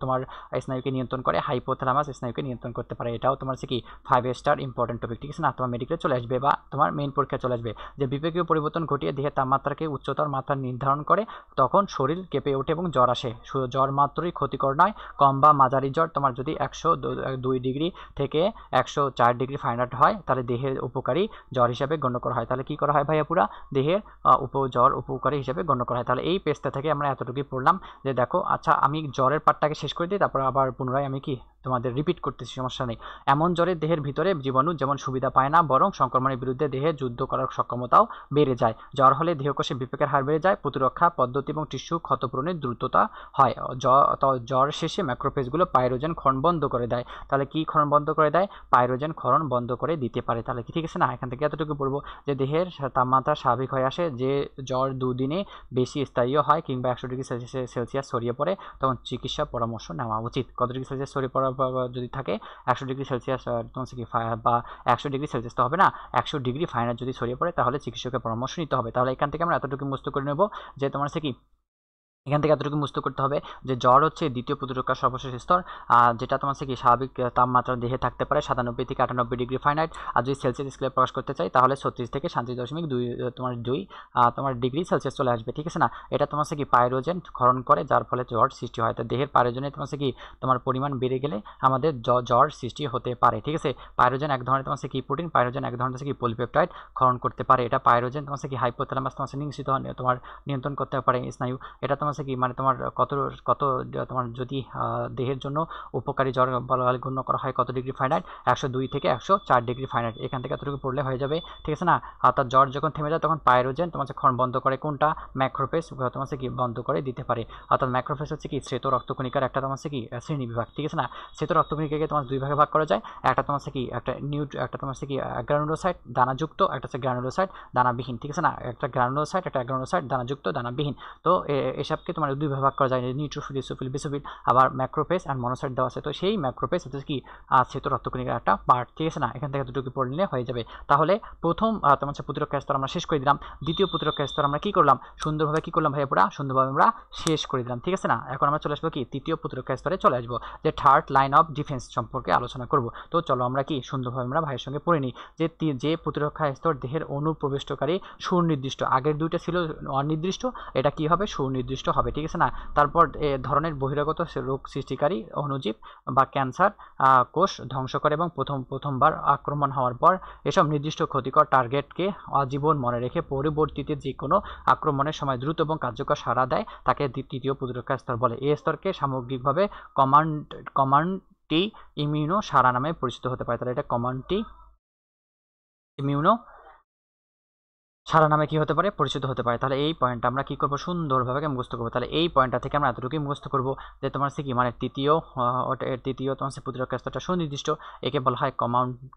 তোমার স্নায়ুকে নিয়ন্ত্রণ করে? হাইপোথ্যালামাস স্নায়ুকে নিয়ন্ত্রণ করতে পারে। এটাও তোমার কি 5 স্টার ইম্পর্টেন্ট টপিক, ঠিক আছে না। তোমার মেডিকেলে চলে আসবে বা তোমার মেইন পরীক্ষায় চলে আসবে। যে বিপাকীয় পরিবর্তন ঘটিয়ে দেহের তাপমাত্রাকে উচ্চতর মাত্রা নির্ধারণ করে, তখন শরীর কেঁপে ওঠে এবং জ্বর আসে। জ্বর মাত্রই ক্ষতিকর নয়, কম বা মাঝারি জ্বর তোমার যদি 102 ডিগ্রি থেকে 104 ডিগ্রি ফারেনহাইট হয় তাহলে দেহের উপকারী জ্বর হিসাবে গণ্য করা হয়। তাহলে কি করা হয় ভাইয়া? পুরা দেহের জ্বর উপকারী হিসাবে গণ্য করা হয়। তাহলে এই পেজটা থেকে আমরা এতটুকুই পড়লাম যে দেখো, আচ্ছা আমি জ্বরের পার্টটাকে শেষ করে দিই, তারপর আবার পুনরায় আমি কি তোমাদের রিপিট করতেছি, সমস্যা নেই। এমন জ্বরে দেহের ভিতরে জীবাণু যেমন সুবিধা পায় না, বরং সংক্রমণের বিরুদ্ধে দেহে যুদ্ধ করার সক্ষমতাও বেড়ে যায়। জ্বর হলে দেহকোষে বিপাকের হার বেড়ে যায়, প্রতিরক্ষা পদ্ধতি এবং টিস্যু ক্ষতপূরণের দ্রুততা হয়। জ্বর শেষে ম্যাক্রোফেজগুলো পাইরোজেন ক্ষরণ বন্ধ করে দেয়। তাহলে কি ক্ষরণ বন্ধ করে দেয়? পাইরোজেন ক্ষরণ বন্ধ করে দিতে পারে। তাহলে কি ঠিক আছে না? এখান থেকে এতটুকু বলবো যে দেহের তাপমাত্রা স্বাভাবিক হয়ে আসে, যে জ্বর দুদিনে বেশি স্থায়ীও হয় কিংবা 100 ডিগ্রি সেলসিয়াস ছড়িয়ে পড়ে, তখন চিকিৎসা পরামর্শ নেওয়া উচিত। কত ডিগ্রি সেলসিয়াস ছড়িয়ে পড়া যদি থাকে? 100 ডিগ্রি সেলসিয়াস তোমার কি বা 100 ডিগ্রি সেলসিয়াস তো হবে না, 100 ডিগ্রি ফারেনহাইট যদি ছড়িয়ে পড়ে তাহলে চিকিৎসকের পরামর্শ নিতে হবে। তাহলে এখান থেকে আমরা এতটুকু মুক্ত করে নেব যে তোমার কি এখান থেকে এতটুকু মুক্ত করতে হবে যে জ্বর হচ্ছে দ্বিতীয় প্রতিরক্ষার সর্বশেষ স্তর, যেটা তোমার কি স্বাভাবিক তাপমাত্রা দেহে থাকতে পারে 97 থেকে 98 ডিগ্রি ফারেনহাইট। আর যদি সেলসিয়াস স্কেলে প্রকাশ করতে চাই তাহলে 36 থেকে 37.2 তোমার ডিগ্রি সেলসিয়াস চলে আসবে, ঠিক আছে না। এটা তোমার কি পাইরোজেন ক্ষরণ করে, যার ফলে জ্বর সৃষ্টি হয়। তো দেহের পাইরোজেনে তোমার কি তোমার পরিমাণ বেড়ে গেলে আমাদের জ্বর সৃষ্টি হতে পারে, ঠিক আছে। পাইরোজেন এক ধরনের তোমার কি প্রোটিন, পাইরোজেন এক ধরনের কি পলিপেপটাইড ক্ষরণ করতে পারে। এটা পাইরোজেন তোমার কি হাইপোথ্যালামাস তোমার তোমার নিয়ন্ত্রণ করতে পারে স্নায়ু। এটা তোমার কি মানে তোমার কত তোমার যদি দেহের জন্য উপকারী জ্বর বলে গণ্য করা হয় কত ডিগ্রি ফারেনহাইট? 102 থেকে 104 ডিগ্রি ফারেনহাইট। এখান থেকে এতটুকু পড়লে হয়ে যাবে, ঠিক আছে না। অর্থাৎ জ্বর যখন থেমে যায় তখন পাইরোজেন তোমার ক্ষরণ বন্ধ করে কোনটা? ম্যাক্রোফেজ তোমার কি বন্ধ করে দিতে পারে। অর্থাৎ ম্যাক্রোফেজ হচ্ছে কি শ্বেত রক্তকণিকার একটা তোমার কি শ্রেণী বিভাগ, ঠিক আছে না। শ্বেত রক্তকণিকাকে তোমার দুই ভাগে ভাগ করা যায়। একটা তোমার কি একটা তোমার কি গ্রানুলোসাইট দানাযুক্ত, একটা হচ্ছে গ্রানুলোসাইট দানাবিহীন, ঠিক আছে না। একটা গ্রানুলোসাইট, একটা গ্রানুলোসাইট দানাযুক্ত দানাবিহীন। তো এসবকে সাইটকে তোমার দুইভাবে ভাগ করা যায়, নিউট্রোফিল, ইসোফিল, বেসোফিল, আবার ম্যাক্রোফেজ আর মনোসাইট দেওয়া আছে। তো সেই ম্যাক্রোফেজ হচ্ছে কি আছে তো রক্তকণিকার একটা পার্ট, ঠিক আছে না? এখান থেকে এতটুকু পড়ে নিলে হয়ে যাবে। তাহলে প্রথম তোমার হচ্ছে প্রতিরক্ষা স্তর আমরা শেষ করে দিলাম। দ্বিতীয় প্রতিরক্ষা স্তর আমরা কি করলাম, সুন্দরভাবে কি করলাম ভাইয়া, পুরা সুন্দরভাবে আমরা শেষ করে দিলাম, ঠিক আছে না? এখন আমরা চলে আসবো কি তৃতীয় প্রতিরক্ষা স্তরে চলে আসবো, যে থার্ড লাইন অফ ডিফেন্স সম্পর্কে আলোচনা করব। তো চলো আমরা কি সুন্দরভাবে আমরা ভাইয়ের সঙ্গে পড়ে নিই যে প্রতিরক্ষা স্তর দেহের অনুপ্রবেশকারী সুনির্দিষ্ট, আগের দুইটা ছিল অনির্দিষ্ট, এটা কি হবে, সুনির্দিষ্ট হবে, ঠিক আছে না? তারপর ধরনের বহিরাগত রোগ সৃষ্টিকারী অণুজীব বা ক্যান্সার কোষ ধ্বংস করে এবং প্রথমবার আক্রমণ হওয়ার পর এসব নির্দিষ্ট ক্ষতিকর টার্গেটকে আজীবন মনে রেখে পরবর্তীতে যে কোনো আক্রমণের সময় দ্রুত এবং কার্যকর সাড়া দেয় তাকে তৃতীয় প্রতিরক্ষা স্তর বলে। এই স্তরকে সামগ্রিকভাবে কমান্ডটি ইমিউনো সারা নামে পরিচিত হতে পারে। তাহলে এটা কমান্ডটি ইমিউনো সারা নামে কি হতে পারে, পরিচিত হতে পারে। তাহলে এই পয়েন্টটা আমরা কি করব, সুন্দরভাবে মুখস্থ করবো। তাহলে এই পয়েন্টটা থেকে আমরা এতটুকুই মুখস্থ করবো যে তোমার হচ্ছে কি মানে তৃতীয় তোমার হচ্ছে প্রতিরক্ষা স্তরটা সুনির্দিষ্ট, একে বলা হয়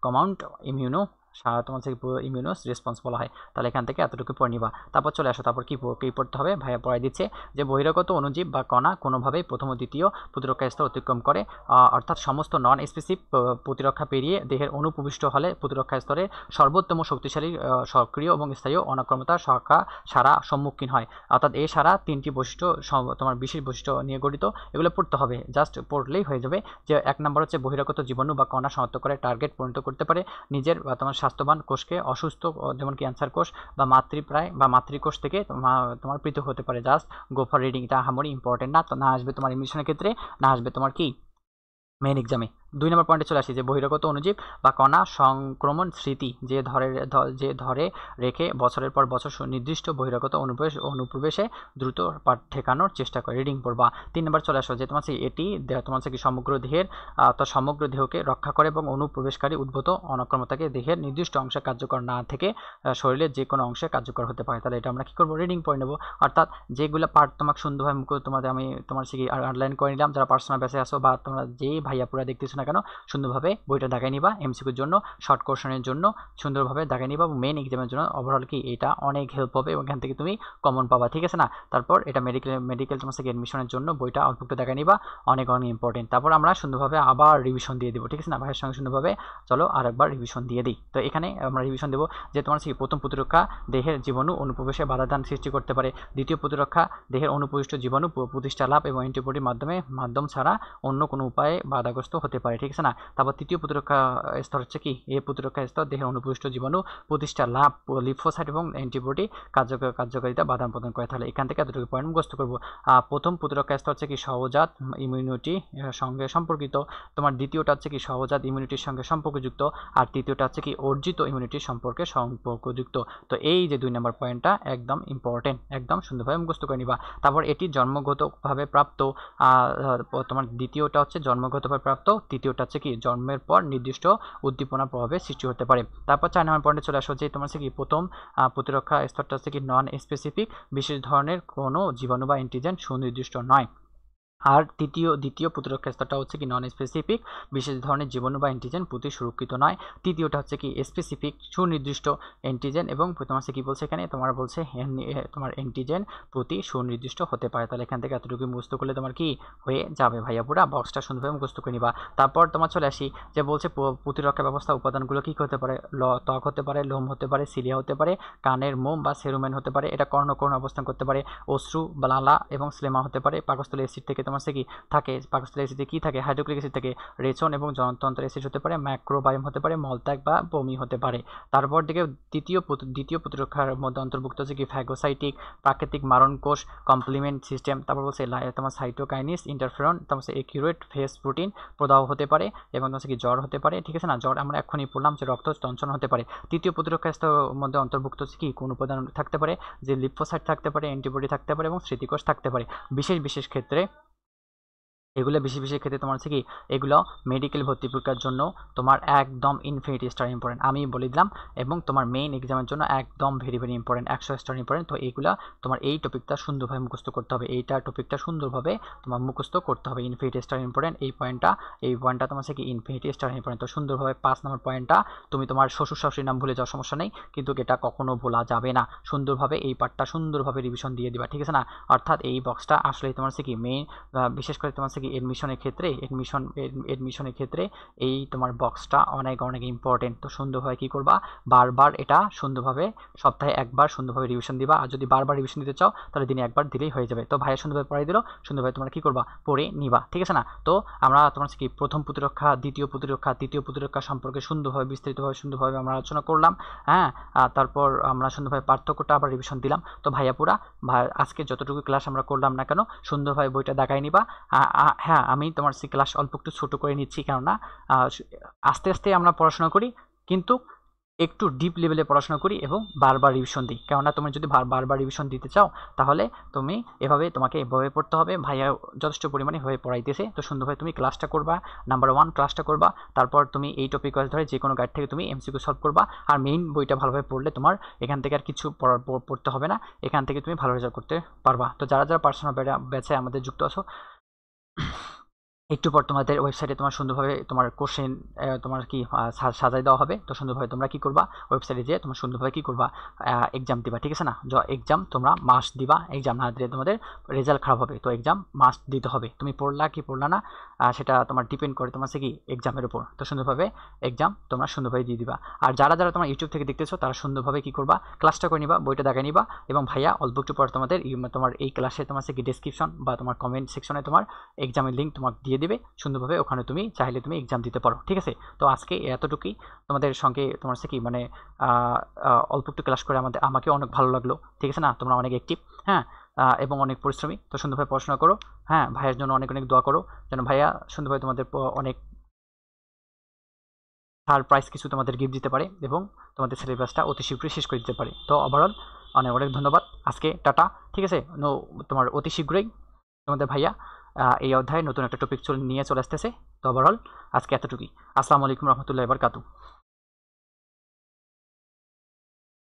কমান্ড ইমিউনো তোমার হচ্ছে ইমিউনোস রেসপন্স বলা হয়। তাহলে এখান থেকে এতটুকু পড়ে নিবা। তারপর চলে আসো, তারপর কি পড়তে হবে ভাইয়া পড়াই দিচ্ছে যে বহিরাগত অণুজীব বা কণা কোনোভাবেই প্রথম ও দ্বিতীয় প্রতিরক্ষা স্তর অতিক্রম করে, অর্থাৎ সমস্ত নন স্পেসিফিক প্রতিরক্ষা পেরিয়ে দেহের অনুপ্রবিষ্ট হলে প্রতিরক্ষা স্তরে সর্বোত্তম শক্তিশালী সক্রিয় এবং স্থায়ী অনাক্রমতার সারা সম্মুখীন হয়। অর্থাৎ এই সারা তিনটি বৈশিষ্ট্য তোমার বিশেষ বৈশিষ্ট্য নিয়ে গঠিত, এগুলো পড়তে হবে, জাস্ট পড়লেই হয়ে যাবে। যে এক নম্বর হচ্ছে বহিরাগত জীবাণু বা কণা শনাক্ত করে টার্গেট পরিণত করতে পারে নিজের বা তোমার স্বাস্থ্যবান কোষকে অসুস্থ, যেমন ক্যান্সার কোষ বা মাতৃকোষ থেকে তোমার পৃথক হতে পারে। জাস্ট গো ফর রিডিং, এটা আহামরি ইম্পর্টেন্ট না, তো না আসবে তোমার ইমিশনের ক্ষেত্রে, না আসবে তোমার কি মেইন এক্সামে। 2 নম্বর পয়েন্টে চলে আসি যে বহিরাগত অণুজীব বা কণা সংক্রমণ স্মৃতি যে ধরে রেখে বছরের পর বছর নির্দিষ্ট বহিরাগত অনুপ্রবেশে দ্রুত ঠেকানোর চেষ্টা করে। রিডিং পড়বা। 3 নম্বর চলে আসো যে তোমার এটি তোমার কি সমগ্র দেহের সমগ্র দেহকে রক্ষা করে এবং অনুপ্রবেশকারী উদ্ভূত অনাক্রমতাকে দেহের নির্দিষ্ট অংশে কার্যকর না থেকে শরীরের যে কোনো অংশে কার্যকর হতে পারে। তাহলে এটা আমরা কি করবো, রিডিং পড়ে নেবো। অর্থাৎ যেগুলো পার্ট তোমাকে সুন্দরভাবে তোমাদের আমি তোমার আনলাইন করে নিলাম, যারা পার্সোনাল বেসে আসো বা তোমরা যেই ভাইয়া পুরা দেখতেছো না কেন, সুন্দরভাবে বইটা দেখাই নিবা। এমসিকিউর জন্য, শর্ট কোশ্চেনের জন্য সুন্দরভাবে দেখাই নিবা এবং মেইন এক্সামের জন্য ওভারঅল কি এটা অনেক হেল্প হবে এবং এখান থেকে তুমি কমন পাবা, ঠিক আছে না? তারপর এটা মেডিকেল তোমার থেকে এডমিশনের জন্য বইটা অল্প একটু দেখাই নিবা, অনেক ইম্পর্টেন্ট। তারপর আমরা সুন্দরভাবে আবার রিভিশন দিয়ে দেবো, ঠিক আছে না? ভাইয়ের সঙ্গে সুন্দরভাবে চলো আরেকবার রিভিশন দিয়ে দিই। তো এখানে আমরা রিভিশন দেবো যে তোমার প্রথম প্রতিরক্ষা দেহের জীবাণু অনুপ্রবেশে বাধাদান সৃষ্টি করতে পারে। দ্বিতীয় প্রতিরক্ষা দেহের অনুপ্রবিষ্ট জীবাণু প্রতিষ্ঠা লাভ এবং অ্যান্টিবডির মাধ্যম ছাড়া অন্য কোনো উপায়ে বাধাগ্রস্ত হতে পারে, ঠিক আছে না? তারপর তৃতীয় প্রতিরক্ষা স্তর হচ্ছে কি, এই প্রতিরক্ষা স্তর দেহের অনুপ্রবিষ্ট জীবাণু প্রতিষ্ঠা লাভ, লিম্ফোসাইট এবং অ্যান্টিবডি কার্যকারিতা বাধা প্রদান করে। তাহলে এখান থেকে এতটুকু পয়েন্ট মুখস্থ করবো। প্রথম প্রতিরক্ষা স্তর হচ্ছে কি সহজাত ইমিউনিটি সঙ্গে সম্পর্কিত, তোমার দ্বিতীয়টা হচ্ছে কি সহজাত ইমিউনিটির সঙ্গে সম্পর্কযুক্ত, আর তৃতীয়টা হচ্ছে কি অর্জিত ইমিউনিটির সম্পর্কে সম্পর্কযুক্ত। তো এই যে 2 নম্বর পয়েন্টটা একদম ইম্পর্টেন্ট, একদম সুন্দরভাবে মুখস্থ করে নিবা। তারপর এটি জন্মগতভাবে প্রাপ্ত, তোমার দ্বিতীয়টা হচ্ছে জন্মগতভাবে প্রাপ্ত, তৃতীয়টা হচ্ছে কি জন্মের পর নির্দিষ্ট উদ্দীপনার প্রভাবে সৃষ্টি হতে পারে। তারপর 4 নম্বর পয়েন্টে চলে আসো যে তোমার হচ্ছে কি প্রথম প্রতিরক্ষা স্তরটা হচ্ছে কি নন স্পেসিফিক, বিশেষ ধরনের কোনো জীবাণু বা অ্যান্টিজেন সুনির্দিষ্ট নয়। আর দ্বিতীয় প্রতিরক্ষা স্তরটা হচ্ছে কি নন স্পেসিফিক, বিশেষ ধরনের জীবাণু বা অ্যান্টিজেন প্রতি সুরক্ষিত নয়। তৃতীয়টা হচ্ছে কি স্পেসিফিক, সুনির্দিষ্ট অ্যান্টিজেন এবং তোমার কি বলছে এখানে, তোমার বলছে তোমার অ্যান্টিজেন প্রতি সুনির্দিষ্ট হতে পারে। তাহলে এখান থেকে এতটুকু মুখস্থ করলে তোমার কি হয়ে যাবে ভাইয়া, পুরা বক্সটা সুন্দরভাবে মুখস্থ করে নিবা। তারপর তোমার চলে আসি যে বলছে প্রতিরক্ষা ব্যবস্থা উপাদানগুলো কি হতে পারে, ত্বক হতে পারে, লোম হতে পারে, সিলিয়া হতে পারে, কানের মোম বা সেরুমেন হতে পারে, এটা কর্ণকোণ অবস্থান করতে পারে, অশ্রু বা লালা এবং স্লেমা হতে পারে, পাকস্থলী অ্যাসিড থেকে তোমার কি থাকে, পাকস্থলী অ্যাসিডে কি থাকে, হাইড্রোক্লিক অ্যাসিড থেকে রেচন এবং জনতন্ত্র অ্যাসিড হতে পারে, ম্যাক্রোবায়োম হতে পারে, মলত্যাগ বা বমি হতে পারে। তারপর দিকে দ্বিতীয় প্রতিরক্ষার মধ্যে অন্তর্ভুক্ত হচ্ছে কি ফ্যাগোসাইটিক, প্রাকৃতিক মারণ কোষ, কমপ্লিমেন্ট সিস্টেম, তারপর বলছে তোমার সাইটোকাইনিস, ইন্টারফেরন, তারপর একিউরেট ফেস প্রোটিন প্রদাহ হতে পারে এবং তোমার কি জ্বর হতে পারে, ঠিক আছে না? জ্বর আমরা এখনই পড়লাম যে রক্ত চঞ্চল হতে পারে। তৃতীয় প্রতিরক্ষা স্তরের মধ্যে অন্তর্ভুক্ত হচ্ছে কি কোন উপাদান থাকতে পারে, যে লিম্ফোসাইট থাকতে পারে, অ্যান্টিবডি থাকতে পারে এবং স্মৃতিকোষ থাকতে পারে। বিশেষ ক্ষেত্রে এগুলো বেশি বেশি ক্ষেত্রে তোমার হচ্ছে কি এগুলো মেডিকেল ভর্তি পরীক্ষার জন্য তোমার একদম ইনফিনিটি স্টার ইম্পর্টেন্ট আমি বলে দিলাম, এবং তোমার মেইন এক্সামের জন্য একদম very very important 100 star important. তো এইগুলা তোমার এই টপিকটা সুন্দরভাবে মুখস্থ করতে হবে, এইটা টপিকটা সুন্দরভাবে তোমার মুখস্থ করতে হবে। ইনফিনিটি স্টার ইম্পর্টেন্ট এই পয়েন্টটা তোমার হচ্ছে কি ইনফিনিটি স্টার ইম্পর্টেন্ট। তো সুন্দরভাবে 5 নম্বর পয়েন্টটা তুমি তোমার শ্বশুর শাশুড়ির নাম ভুলে যাওয়ার সমস্যা নেই, কিন্তু এটা কখনো ভোলা যাবে না। সুন্দরভাবে এই পার্টটা সুন্দরভাবে রিভিশন দিয়ে দিবা, ঠিক আছে না? অর্থাৎ এই বক্সটা আসলে তোমার হচ্ছে কি মেইন, বিশেষ করে তোমার হচ্ছে কি এডমিশনের ক্ষেত্রে এই তোমার বক্সটা অনেক অনেক ইম্পর্টেন্ট। তো সুন্দরভাবে কী করবা, বারবার এটা সুন্দরভাবে সপ্তাহে একবার সুন্দরভাবে রিভিশন দিবা। আর যদি বারবার রিভিশন দিতে চাও তাহলে দিনে একবার দিলেই হয়ে যাবে। তো ভাইয়া সুন্দরভাবে পড়াই দিল, সুন্দরভাবে তোমরা কী করবা, পড়ে নিবা, ঠিক আছে না? তো আমরা তোমার হচ্ছে কি প্রথম প্রতিরক্ষা, দ্বিতীয় প্রতিরক্ষা, তৃতীয় প্রতিরক্ষা সম্পর্কে সুন্দরভাবে সুন্দরভাবে আমরা আলোচনা করলাম। হ্যাঁ, তারপর আমরা সুন্দরভাবে পার্থক্যটা আবার রিভিশন দিলাম। তো ভাইয়া পুরা আজকে যতটুকু ক্লাস আমরা করলাম না কেন সুন্দরভাবে বইটা দেখাই নিবা। হ্যাঁ, আমি তোমার ক্লাস অল্প একটু ছোট করে নিচ্ছি, কেননা আস্তে আস্তে আমরা পড়াশোনা করি, কিন্তু একটু ডিপ লেভেলে পড়াশোনা করি এবং বারবার রিভিশন দিই। কেননা তুমি যদি বারবার রিভিশন দিতে চাও তাহলে তুমি তোমাকে এভাবে পড়তে হবে। ভাইয়া যথেষ্ট পরিমাণে এভাবে পড়াইতেছে। তো সুন্দরভাবে তুমি ক্লাসটা করবা, নাম্বার 1 ক্লাসটা করবা, তারপর তুমি এই টপিক ওয়াইজ ধরে যে কোনো গাইড থেকে তুমি এমসিকিউ সলভ করবা। আর মেইন বইটা ভালোভাবে পড়লে তোমার এখান থেকে আর কিছু পড়তে হবে না, এখান থেকে তুমি ভালো রেজাল্ট করতে পারবা। তো যারা যারা পার্সোনাল ব্যাচে আমাদের যুক্ত আছো, একটু পর তোমাদের ওয়েবসাইটে তোমার সুন্দরভাবে তোমার কোশ্চেন তোমার কি সাজাই দেওয়া হবে। তো সুন্দরভাবে তোমরা কি করবা, ওয়েবসাইটে যেয়ে তোমার সুন্দরভাবে কি করবা, এক্সাম দিবা, ঠিক আছে না? এক্সাম তোমরা মাস্ট দিবা, এক্সাম না দিলে তোমাদের রেজাল্ট খারাপ হবে। তো এক্সাম মাস্ট দিতে হবে, তুমি পড়লা কি পড়লা না সেটা তোমার ডিপেন্ড করে তোমার কি এক্সামের উপর। তো সুন্দরভাবে এক্সাম তোমরা সুন্দরভাবে দিয়ে দিবা। আর যারা যারা তোমার ইউটিউব থেকে দেখতেছো তারা সুন্দরভাবে কি করবা, ক্লাসটা করে নিবা, বইটা দেখাই নিবা, এবং ভাইয়া অল্প একটু পর তোমার এই ক্লাসে তোমার কি ডেসক্রিপশন বা তোমার কমেন্ট সেকশনে তোমার এক্সামের লিঙ্ক তোমার দিয়ে দিবে। সুন্দরভাবে ওখানে তুমি চাইলে তুমি এক্সাম দিতে পারো, ঠিক আছে? তো আজকে এতটুকুই তোমাদের সঙ্গে তোমার কি মানে অল্প একটু ক্লাস করে আমাকে অনেক ভালো লাগলো, ঠিক আছে না? তোমরা অনেক অ্যাক্টিভ, হ্যাঁ, এবং অনেক পরিশ্রমী। তো সুন্দরভাবে পড়াশোনা করো, হ্যাঁ, ভাইয়ের জন্য অনেক অনেক দোয়া করো যেন ভাইয়া সুন্দরভাবে তোমাদের অনেক সারপ্রাইজ কিছু তোমাদের গিফট দিতে পারে এবং তোমাদের সিলেবাসটা অতি শীঘ্রই শেষ করে দিতে পারে। তো ওভারঅল অনেক অনেক ধন্যবাদ, আজকে টাটা, ঠিক আছে? তোমার অতি শীঘ্রই তোমাদের ভাইয়া এই অধ্যায়ে নতুন একটা টপিক নিয়ে চলে আসতেছে। তো ওভারঅল আজকে এতটুকুই। আসসালামু আলাইকুম রহমতুল্লাহি ওয়া বারাকাতুহু।